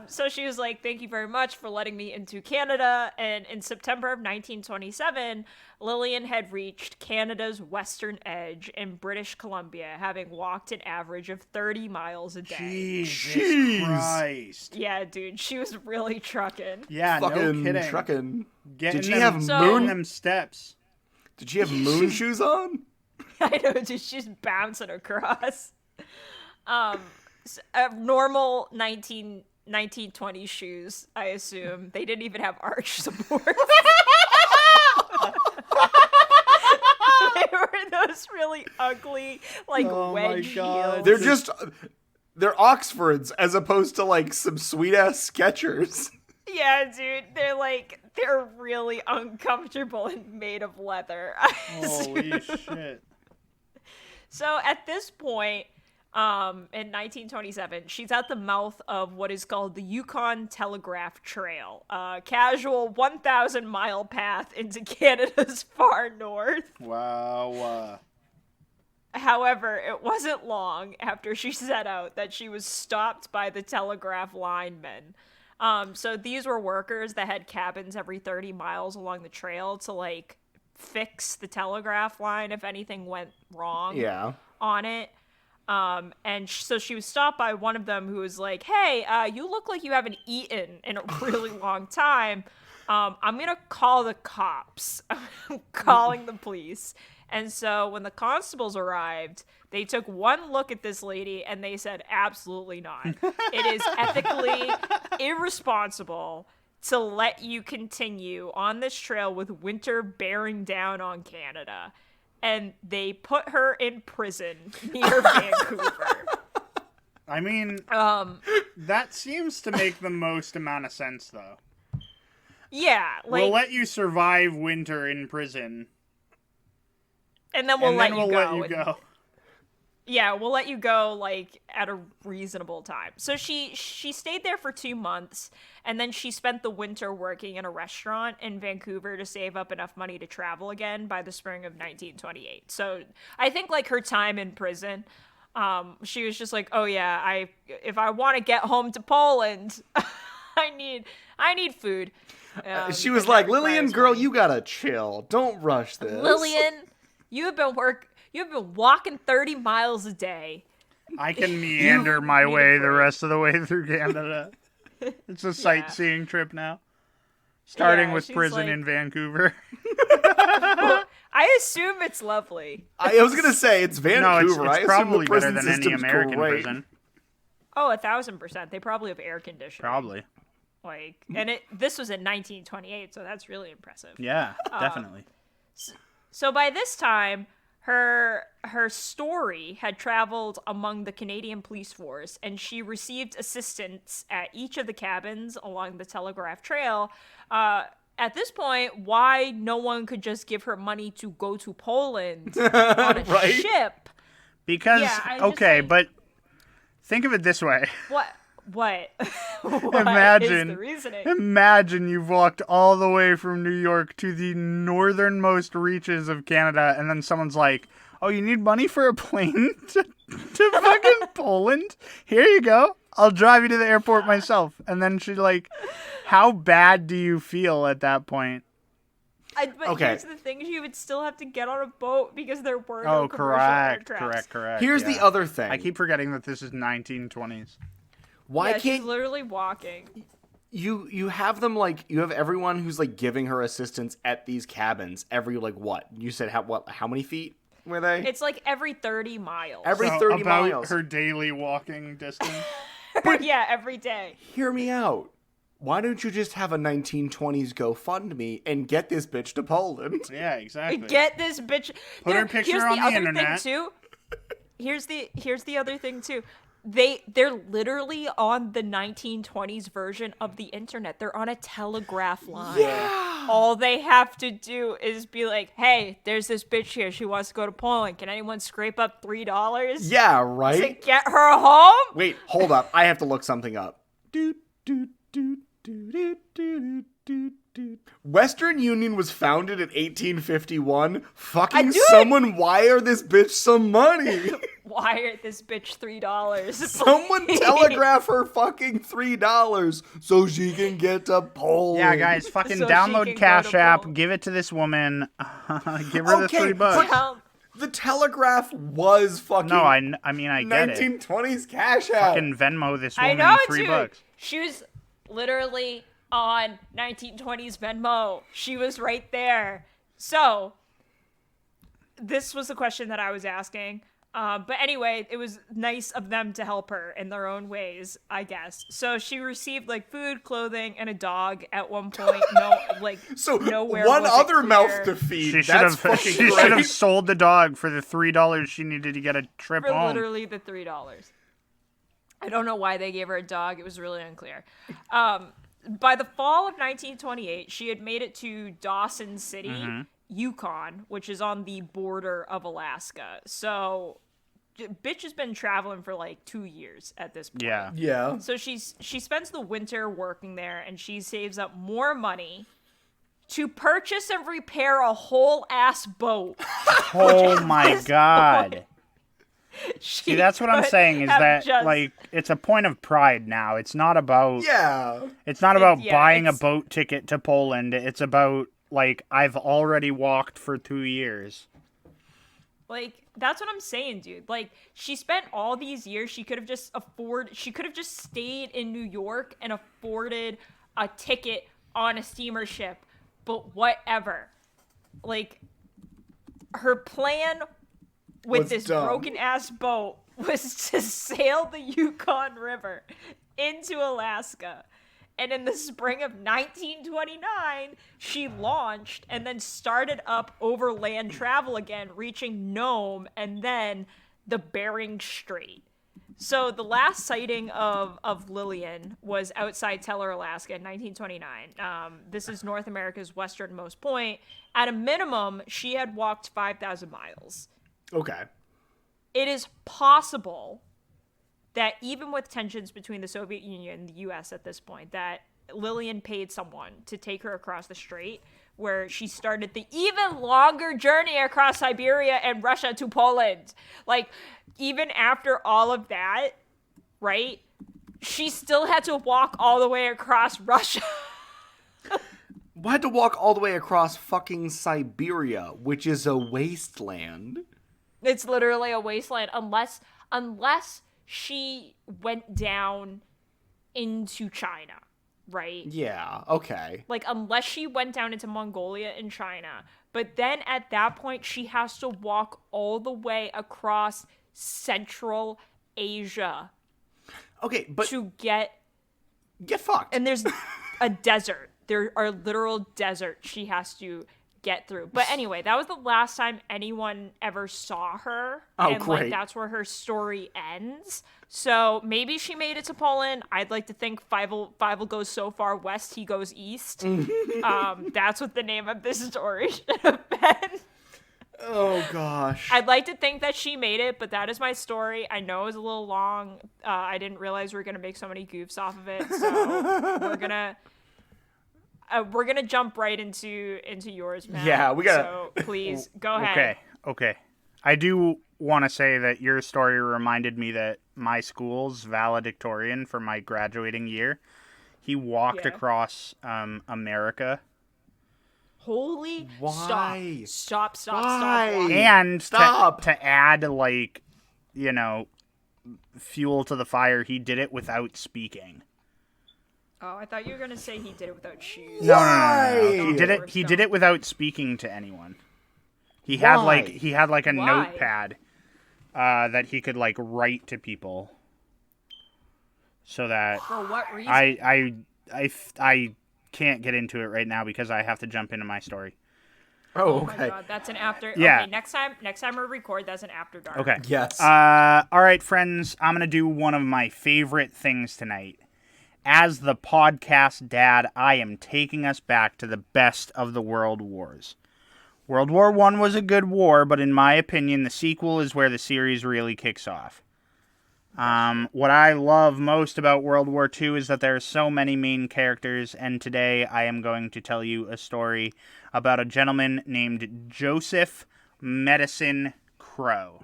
So she was like, thank you very much for letting me into Canada. And in September of 1927, Lillian had reached Canada's western edge in British Columbia, having walked an average of 30 miles a day. Jesus Christ. Yeah, dude, she was really trucking. Yeah, Fucking no kidding. trucking. Getting Did she them, have getting them steps? Did she have moon shoes on? I know, dude, she's bouncing across. A normal 1920 shoes, I assume. They didn't even have arch support. They were those really ugly, like, wedge heels. They're Oxfords as opposed to, like, some sweet-ass Skechers. Yeah, dude, they're really uncomfortable and made of leather. Holy shit. So at this point, in 1927, she's at the mouth of what is called the Yukon Telegraph Trail, a casual 1,000-mile path into Canada's far north. Wow. However, it wasn't long after she set out that she was stopped by the telegraph linemen. So these were workers that had cabins every 30 miles along the trail to, like, fix the telegraph line if anything went wrong on it. And so she was stopped by one of them who was like, hey, you look like you haven't eaten in a really long time. I'm going to call the cops. I'm calling the police. And so when the constables arrived, they took one look at this lady and they said, absolutely not. It is ethically irresponsible to let you continue on this trail with winter bearing down on Canada. And they put her in prison near Vancouver. I mean, that seems to make the most amount of sense, though. Yeah. Like, we'll let you survive winter in prison. And then we'll let you go. Yeah, we'll let you go, like, at a reasonable time. So she stayed there for 2 months, and then she spent the winter working in a restaurant in Vancouver to save up enough money to travel again by the spring of 1928. So I think, like, her time in prison, she was just like, oh yeah, if I want to get home to Poland, I need food. She was like, Lillian, girl, you gotta chill. Don't rush this. Lillian, you've been walking 30 miles a day. I can meander my way the rest of the way through Canada. It's a sightseeing trip now. Starting with prison in Vancouver. Well, I assume it's lovely. I was going to say, it's Vancouver. No, it's probably better than any American great. prison. Oh, 1,000%. They probably have air conditioning. Probably. Like, and this was in 1928, so that's really impressive. Yeah, definitely. So by this time, her story had traveled among the Canadian police force, and she received assistance at each of the cabins along the Telegraph Trail. At this point, why no one could just give her money to go to Poland on a ship? Because, but think of it this way. What? What Imagine, is the reasoning? Imagine you've walked all the way from New York to the northernmost reaches of Canada, and then someone's like, Oh, you need money for a plane to fucking Poland? Here you go. I'll drive you to the airport myself. And then she's like, how bad do you feel at that point? But here's the thing, she would still have to get on a boat because there were no commercial air traps. Correct. Here's the other thing. I keep forgetting that this is 1920s. Why can't she's literally walking. you have them like you have everyone who's like giving her assistance at these cabins every like what? You said how many feet were they? It's like every 30 miles. Every So 30 about miles. her daily walking distance. Yeah, every day. Hear me out. Why don't you just have a 1920s GoFundMe and get this bitch to Poland? Yeah, exactly. Get this bitch. Put her picture here's on the other internet. Thing too. Here's the other thing too. They're literally on the 1920s version of the internet. They're on a telegraph line. Yeah. All they have to do is be like, "Hey, there's this bitch here. She wants to go to Poland. Can anyone scrape up $3? Yeah, To right? get her home?" Wait, hold up. I have to look something up. Western Union was founded in 1851. Fucking someone wire this bitch some money. Wire this bitch $3. Someone telegraph her fucking $3 so she can get to Poland. Yeah, guys, fucking So she download can go Cash to App, Poland. give it to this woman, give her the $3. but the telegraph was fucking No, I mean, I get it. 1920s Cash App. Fucking Venmo this I woman know, $3. dude. She was literally on 1920s Venmo. She was right there. So, this was the question that I was asking. But anyway, it was nice of them to help her in their own ways, I guess. So she received like food, clothing, and a dog at one point. Nowhere. one was it other mouth clear. to feed. She should That's have fucking she great. should have sold the dog for the $3 she needed to get a trip For home. literally the $3. I don't know why they gave her a dog. It was really unclear. By the fall of 1928, she had made it to Dawson City, Yukon, which is on the border of Alaska. So, bitch has been traveling for like 2 years at this point. Yeah. Yeah. So she spends the winter working there, and she saves up more money to purchase and repair a whole ass boat. Oh my god. See, that's what I'm could saying is have that just- like it's a point of pride now. It's not about Yeah. It's not about yeah, buying a it's- boat ticket to Poland. It's about like I've already walked for 2 years. Like, that's what I'm saying, dude. Like, she spent all these years, she could have just stayed in New York and afforded a ticket on a steamer ship, but whatever. Like, her plan with Was this dumb. broken ass boat was to sail the Yukon River into Alaska. And in the spring of 1929, she launched and then started up overland travel again, reaching Nome and then the Bering Strait. So the last sighting of Lillian was outside Teller, Alaska in 1929. This is North America's westernmost point. At a minimum, she had walked 5,000 miles. Okay. It is possible that even with tensions between the Soviet Union and the U.S. at this point, that Lillian paid someone to take her across the strait, where she started the even longer journey across Siberia and Russia to Poland. Like, even after all of that, right, she still had to walk all the way across Russia. We had to walk all the way across fucking Siberia, which is a wasteland. It's literally a wasteland, unless she went down into China, right? Yeah, okay. Like, unless she went down into Mongolia and China. But then at that point, she has to walk all the way across Central Asia Okay, but to get... get fucked. And there's a desert. There are literal deserts she has to get through. But anyway, that was the last time anyone ever saw her. Oh, and great. like that's where her story ends. So maybe she made it to Poland. I'd like to think Fievel goes so far west, he goes east. That's what the name of this story should have been. Oh gosh. I'd like to think that she made it, but that is my story. I know it was a little long. I didn't realize we were gonna make so many goofs off of it. So we're gonna jump right into yours, Matt. Yeah, we gotta- So please go ahead. Okay. I do want to say that your story reminded me that my school's valedictorian for my graduating year, he walked Yeah. across America. Holy Why? Stop. Why? And Stop. to add, like, you know, fuel to the fire, he did it without speaking. Oh, I thought you were gonna say he did it without shoes. No. He did it. Forrest He Gump. did it without speaking to anyone. He Why? had like a Why? notepad that he could like write to people, so that For what reason? I can't get into it right now because I have to jump into my story. Oh, Oh my okay. god, that's an after. Yeah. Okay, next time we record, that's an after dark. Okay. Yes. All right, friends. I'm gonna do one of my favorite things tonight. As the podcast dad, I am taking us back to the best of the world wars. World War I was a good war, but in my opinion, the sequel is where the series really kicks off. What I love most about World War II is that there are so many main characters, and today I am going to tell you a story about a gentleman named Joseph Medicine Crow.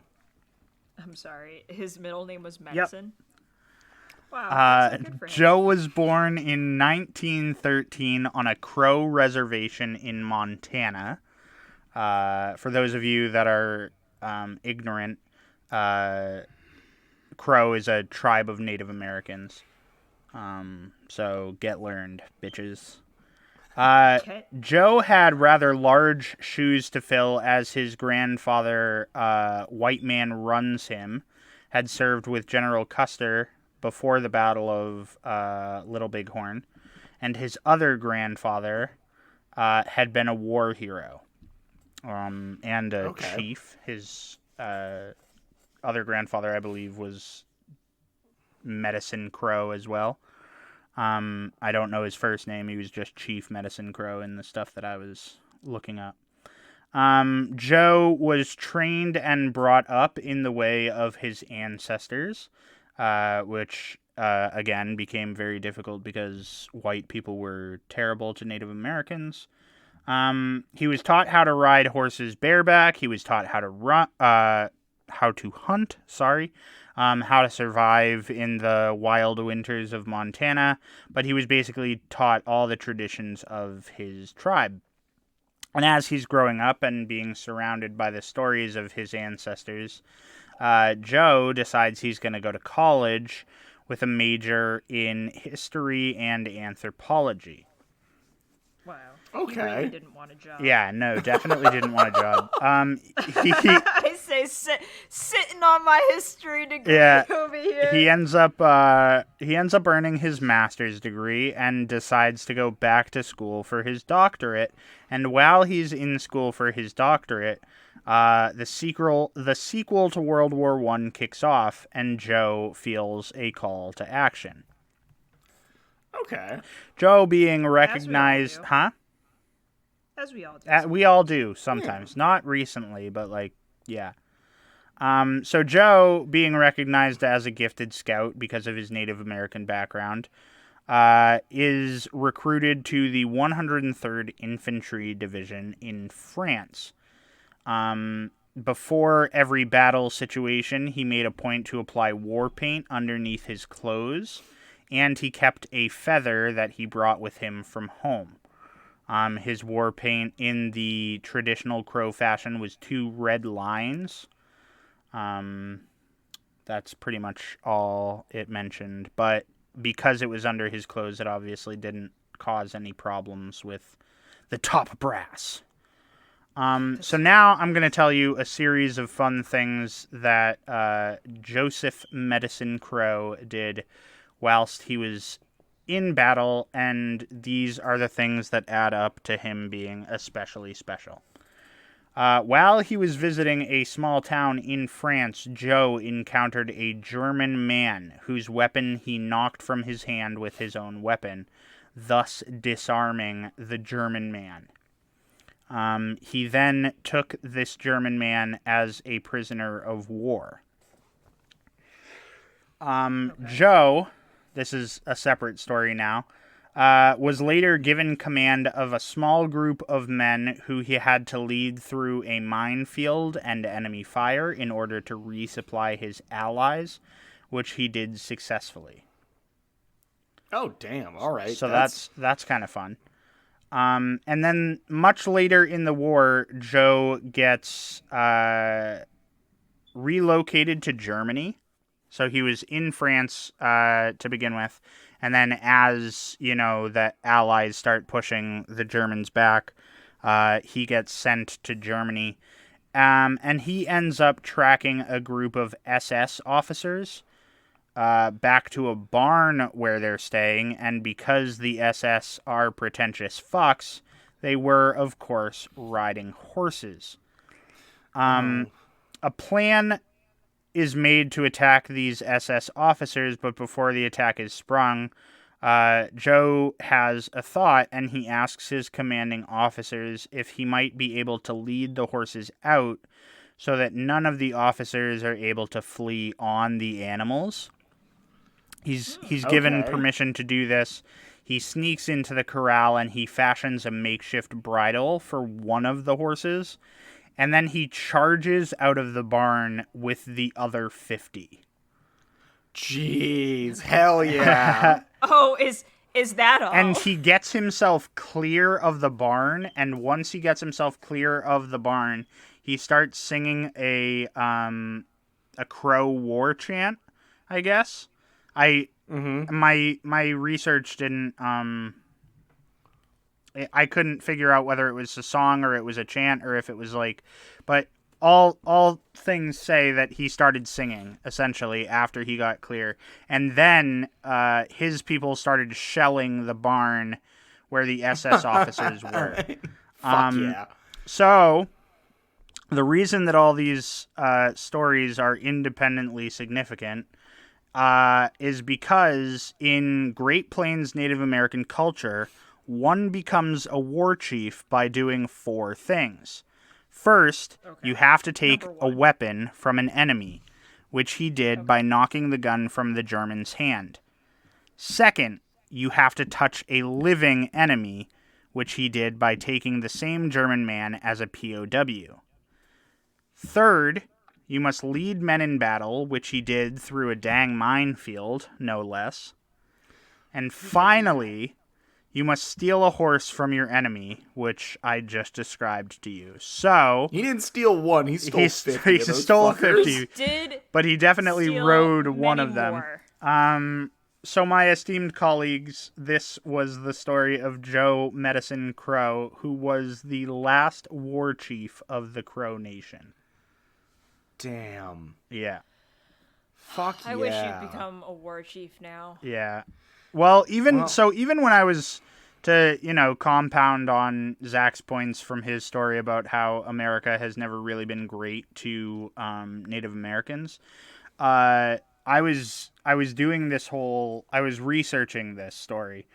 I'm sorry, his middle name was Medicine. Wow, that's good for him. Joe was born in 1913 on a Crow reservation in Montana. For those of you that are ignorant, Crow is a tribe of Native Americans. So get learned, bitches. Okay. Joe had rather large shoes to fill as his grandfather, White Man Runs Him, had served with General Custer before the Battle of Little Bighorn, and his other grandfather had been a war hero and a chief. His other grandfather, I believe, was Medicine Crow as well. I don't know his first name. He was just Chief Medicine Crow in the stuff that I was looking up. Joe was trained and brought up in the way of his ancestors, which, again, became very difficult because white people were terrible to Native Americans. He was taught how to ride horses bareback. He was taught how to hunt, how to survive in the wild winters of Montana, but he was basically taught all the traditions of his tribe. And as he's growing up and being surrounded by the stories of his ancestors, Joe decides he's going to go to college with a major in history and anthropology. Wow. Okay. He really didn't want a job. Yeah, no, definitely didn't want a job. I say sitting on my history degree over here. He ends up earning his master's degree and decides to go back to school for his doctorate. And while he's in school for his doctorate, the sequel to World War I kicks off, and Joe feels a call to action. Okay. Joe being recognized, As we all do. We all do sometimes. Not recently, but yeah. So Joe, being recognized as a gifted scout because of his Native American background, is recruited to the 103rd Infantry Division in France. Before every battle situation, he made a point to apply war paint underneath his clothes, and he kept a feather that he brought with him from home. His war paint in the traditional Crow fashion was 2 red lines. That's pretty much all it mentioned. But because it was under his clothes, it obviously didn't cause any problems with the top brass. So now I'm going to tell you a series of fun things that Joseph Medicine Crow did whilst he was in battle, and these are the things that add up to him being especially special. While he was visiting a small town in France, Joe encountered a German man whose weapon he knocked from his hand with his own weapon, thus disarming the German man. He then took this German man as a prisoner of war. Joe, this is a separate story now, was later given command of a small group of men who he had to lead through a minefield and enemy fire in order to resupply his allies, which he did successfully. Oh, damn. All right. So that's kind of fun. And then much later in the war, Joe gets relocated to Germany. So he was in France to begin with. And then as, the Allies start pushing the Germans back, he gets sent to Germany. And he ends up tracking a group of SS officers back to a barn where they're staying. And because the SS are pretentious fucks, they were, of course, riding horses. A plan is made to attack these SS officers, but before the attack is sprung, Joe has a thought, and he asks his commanding officers if he might be able to lead the horses out so that none of the officers are able to flee on the animals. He's given permission to do this. He sneaks into the corral, and he fashions a makeshift bridle for one of the horses. And then he charges out of the barn with the other 50. Jeez, hell yeah. Oh, is that all? And he gets himself clear of the barn, and once he gets himself clear of the barn, he starts singing a crow war chant, I guess. My research didn't I couldn't figure out whether it was a song or it was a chant or if it was but all things say that he started singing essentially after he got clear. And then his people started shelling the barn where the SS officers were. Fuck yeah. So the reason that all these stories are independently significant is because in Great Plains Native American culture, one becomes a war chief by doing 4 things. First, you have to take a weapon from an enemy, which he did by knocking the gun from the German's hand. Second, you have to touch a living enemy, which he did by taking the same German man as a POW. Third, you must lead men in battle, which he did through a dang minefield, no less. And finally, you must steal a horse from your enemy, which I just described to you. So he didn't steal one; he stole 50. He stole 50, did but he definitely rode one of them. More. So my esteemed colleagues, this was the story of Joe Medicine Crow, who was the last war chief of the Crow Nation. Damn. Yeah. Fuck yeah. I wish you'd become a war chief now. Yeah. Well, even when I was to, compound on Zach's points from his story about how America has never really been great to Native Americans, I was doing this I was researching this story.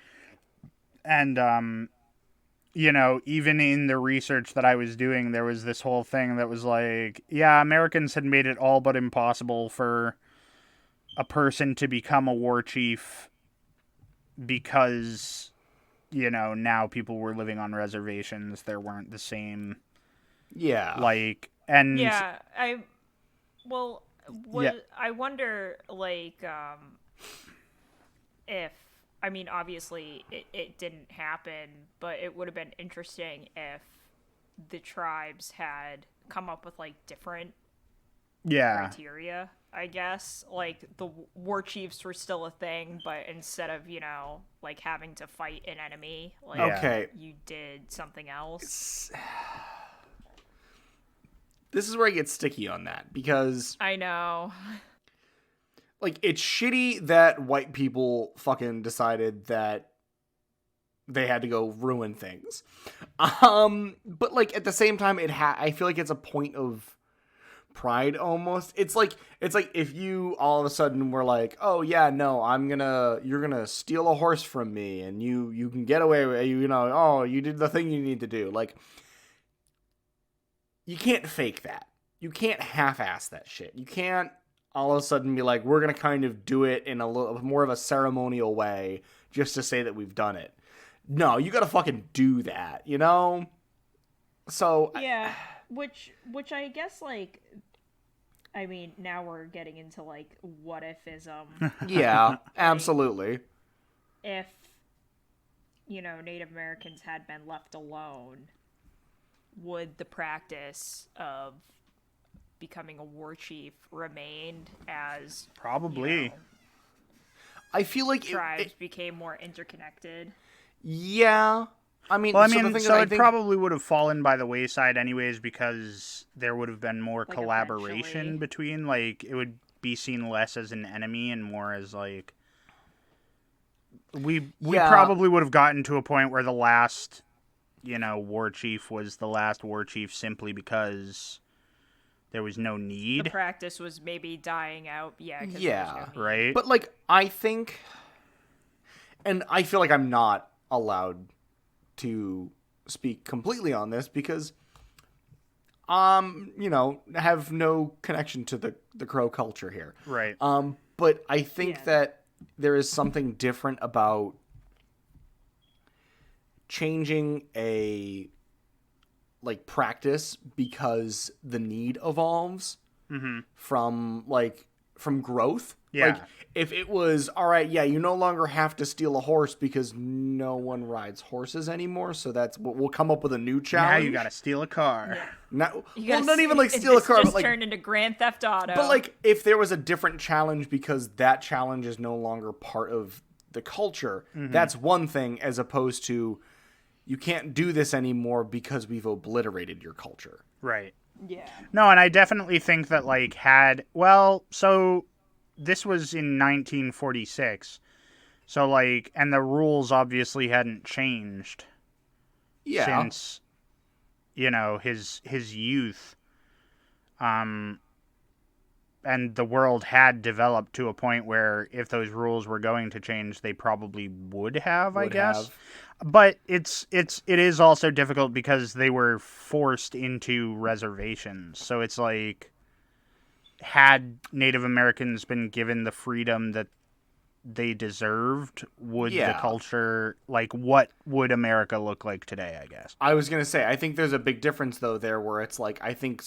And, even in the research that I was doing, there was this whole thing that was like, yeah, Americans had made it all but impossible for a person to become a war chief because, now people were living on reservations. There weren't the same. Yeah. Yeah, I wonder, if, obviously it didn't happen, but it would have been interesting if the tribes had come up with, different criteria, I guess. The war chiefs were still a thing, but instead of, having to fight an enemy, you did something else. This is where I get sticky on that, because I know. It's shitty that white people fucking decided that they had to go ruin things. But at the same time, I feel like it's a point of pride almost. It's like if you all of a sudden were like, oh yeah, no, you're gonna steal a horse from me and you can get away with, you did the thing you need to do. You can't fake that. You can't half-ass that shit. You can't all of a sudden be like, we're going to kind of do it in a little more of a ceremonial way just to say that we've done it. No, you gotta fucking do that, you know? So yeah, which I guess, like, I mean, now we're getting into, like, what ifism. yeah, absolutely. If, you know, Native Americans had been left alone, would the practice of becoming a war chief remained as Probably. you know, I feel like tribes became more interconnected? yeah. I mean, Well, I so the mean, thing so is, I it think, probably would have fallen by the wayside anyways because there would have been more Like, collaboration eventually. between, like, it would be seen less as an enemy and more as, like, we Yeah. probably would have gotten to a point where the last, you know, war chief was the last war chief simply because there was no The need, practice was maybe dying out. Yeah, 'cause Yeah, there was no need. right? but like I think, and I feel like I'm not allowed to speak completely on this because you know, have no connection to the crow culture here. Right. But I think Yeah. that there is something different about changing a like practice because the need evolves from growth. Yeah. Like if it was all right, yeah, you no longer have to steal a horse because no one rides horses anymore, so that's we'll come up with a new Now challenge. you gotta steal a car. Yeah. Not, You well, gotta not s- even like it- steal a this car, just but like turned into Grand Theft Auto. but like if there was a different challenge because that challenge is no longer part of the culture, that's one thing as opposed to you can't do this anymore because we've obliterated your culture. Right. yeah, No, and I definitely think that, like, so this was in 1946. So, like, and the rules obviously hadn't changed Yeah. since, you know, his youth. And the world had developed to a point where if those rules were going to change, they probably would have, I Would guess. have. But it is also difficult because they were forced into reservations. So it's like, had Native Americans been given the freedom that they deserved, would the Yeah. culture, like, what would America look like today, I guess? I was going to say, I think there's a big difference, though, there where it's like, I think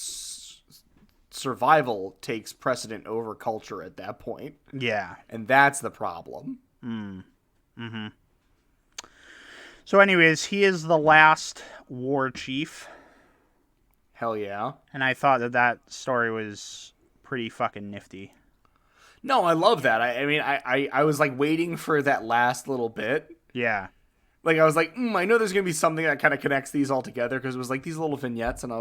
survival takes precedent over culture at that point. Yeah. And that's the problem. So anyways, he is the last war chief. Hell yeah. And I thought that story was pretty fucking nifty. No, I love that. I mean, I was like waiting for that last little bit. Yeah. Like, I was like, I know there's going to be something that kind of connects these all together because it was like these little vignettes. And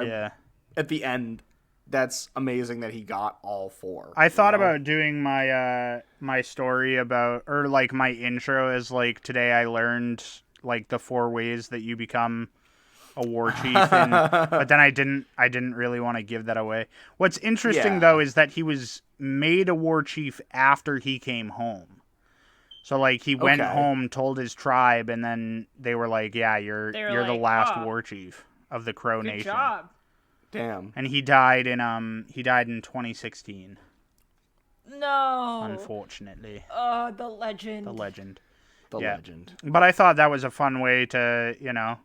Yeah. at the end, that's amazing that he got all four. I thought you know? about doing my my story about, or like my intro as like, today I learned like the 4 ways that you become a war chief, but then I didn't really want to give that away. What's interesting Yeah. though is that he was made a war chief after he came home. So like he went Okay. home, told his tribe, and then they were like, "Yeah, you're They were the like, last "Oh, war chief of the Crow good Nation." job. Damn. And he died in 2016, No. unfortunately. Oh, the legend. The legend. The Yeah. legend. But I thought that was a fun way to, you know,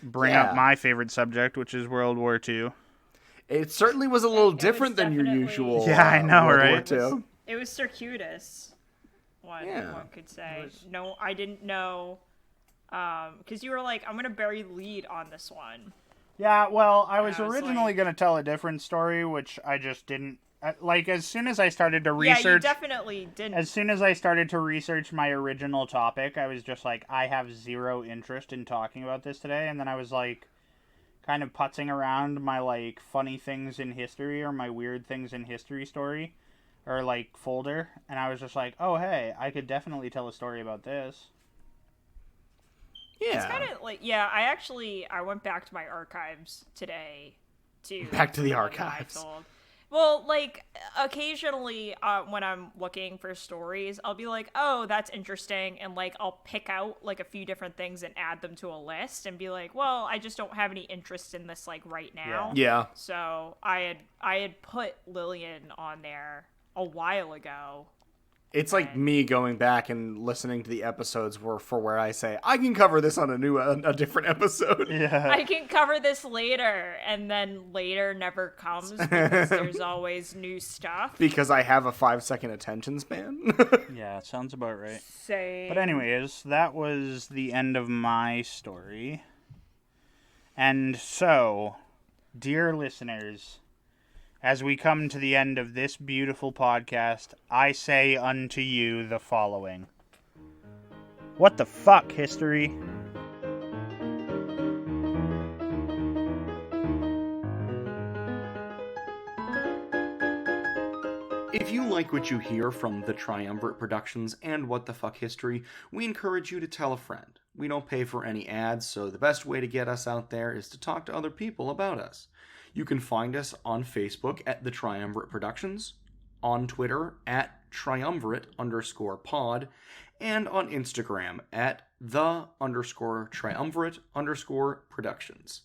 bring Yeah. up my favorite subject, which is World War II. It certainly was a little It was different than your definitely- usual. Yeah, I know, World right? War II. It was circuitous. Yeah. One could say. No, I didn't know. Because you were like, I'm gonna bury lead on this one. Yeah, well, I was I was originally like- going to tell a different story, which I just didn't. Like, as soon as I started to Yeah, you research. definitely didn't. As soon as I started to research my original topic, I was just like, I have zero interest in talking about this today. And then I was like, kind of putzing around my like funny things in history or my weird things in history story or like folder. And I was just like, oh, hey, I could definitely tell a story about this. Yeah. It's kind of like, yeah, I went back to my archives today to Back to the one that I archives. told. Well, like, occasionally when I'm looking for stories, I'll be like, oh, that's interesting, and, like, I'll pick out, like, a few different things and add them to a list and be like, well, I just don't have any interest in this, like, right now. Yeah. So I had put Lillian on there a while ago, It's like me going back and listening to the episodes where I say, I can cover this on a different episode. Yeah. I can cover this later, and then later never comes because there's always new stuff. Because I have a 5-second attention span. Yeah, sounds about right. Same. But anyways, that was the end of my story. And so, dear listeners, as we come to the end of this beautiful podcast, I say unto you the following. What the fuck, history? If you like what you hear from the Triumvirate Productions and What the Fuck History, we encourage you to tell a friend. We don't pay for any ads, so the best way to get us out there is to talk to other people about us. You can find us on Facebook at The Triumvirate Productions, on Twitter at Triumvirate_pod, and on Instagram at _Triumvirate_Productions.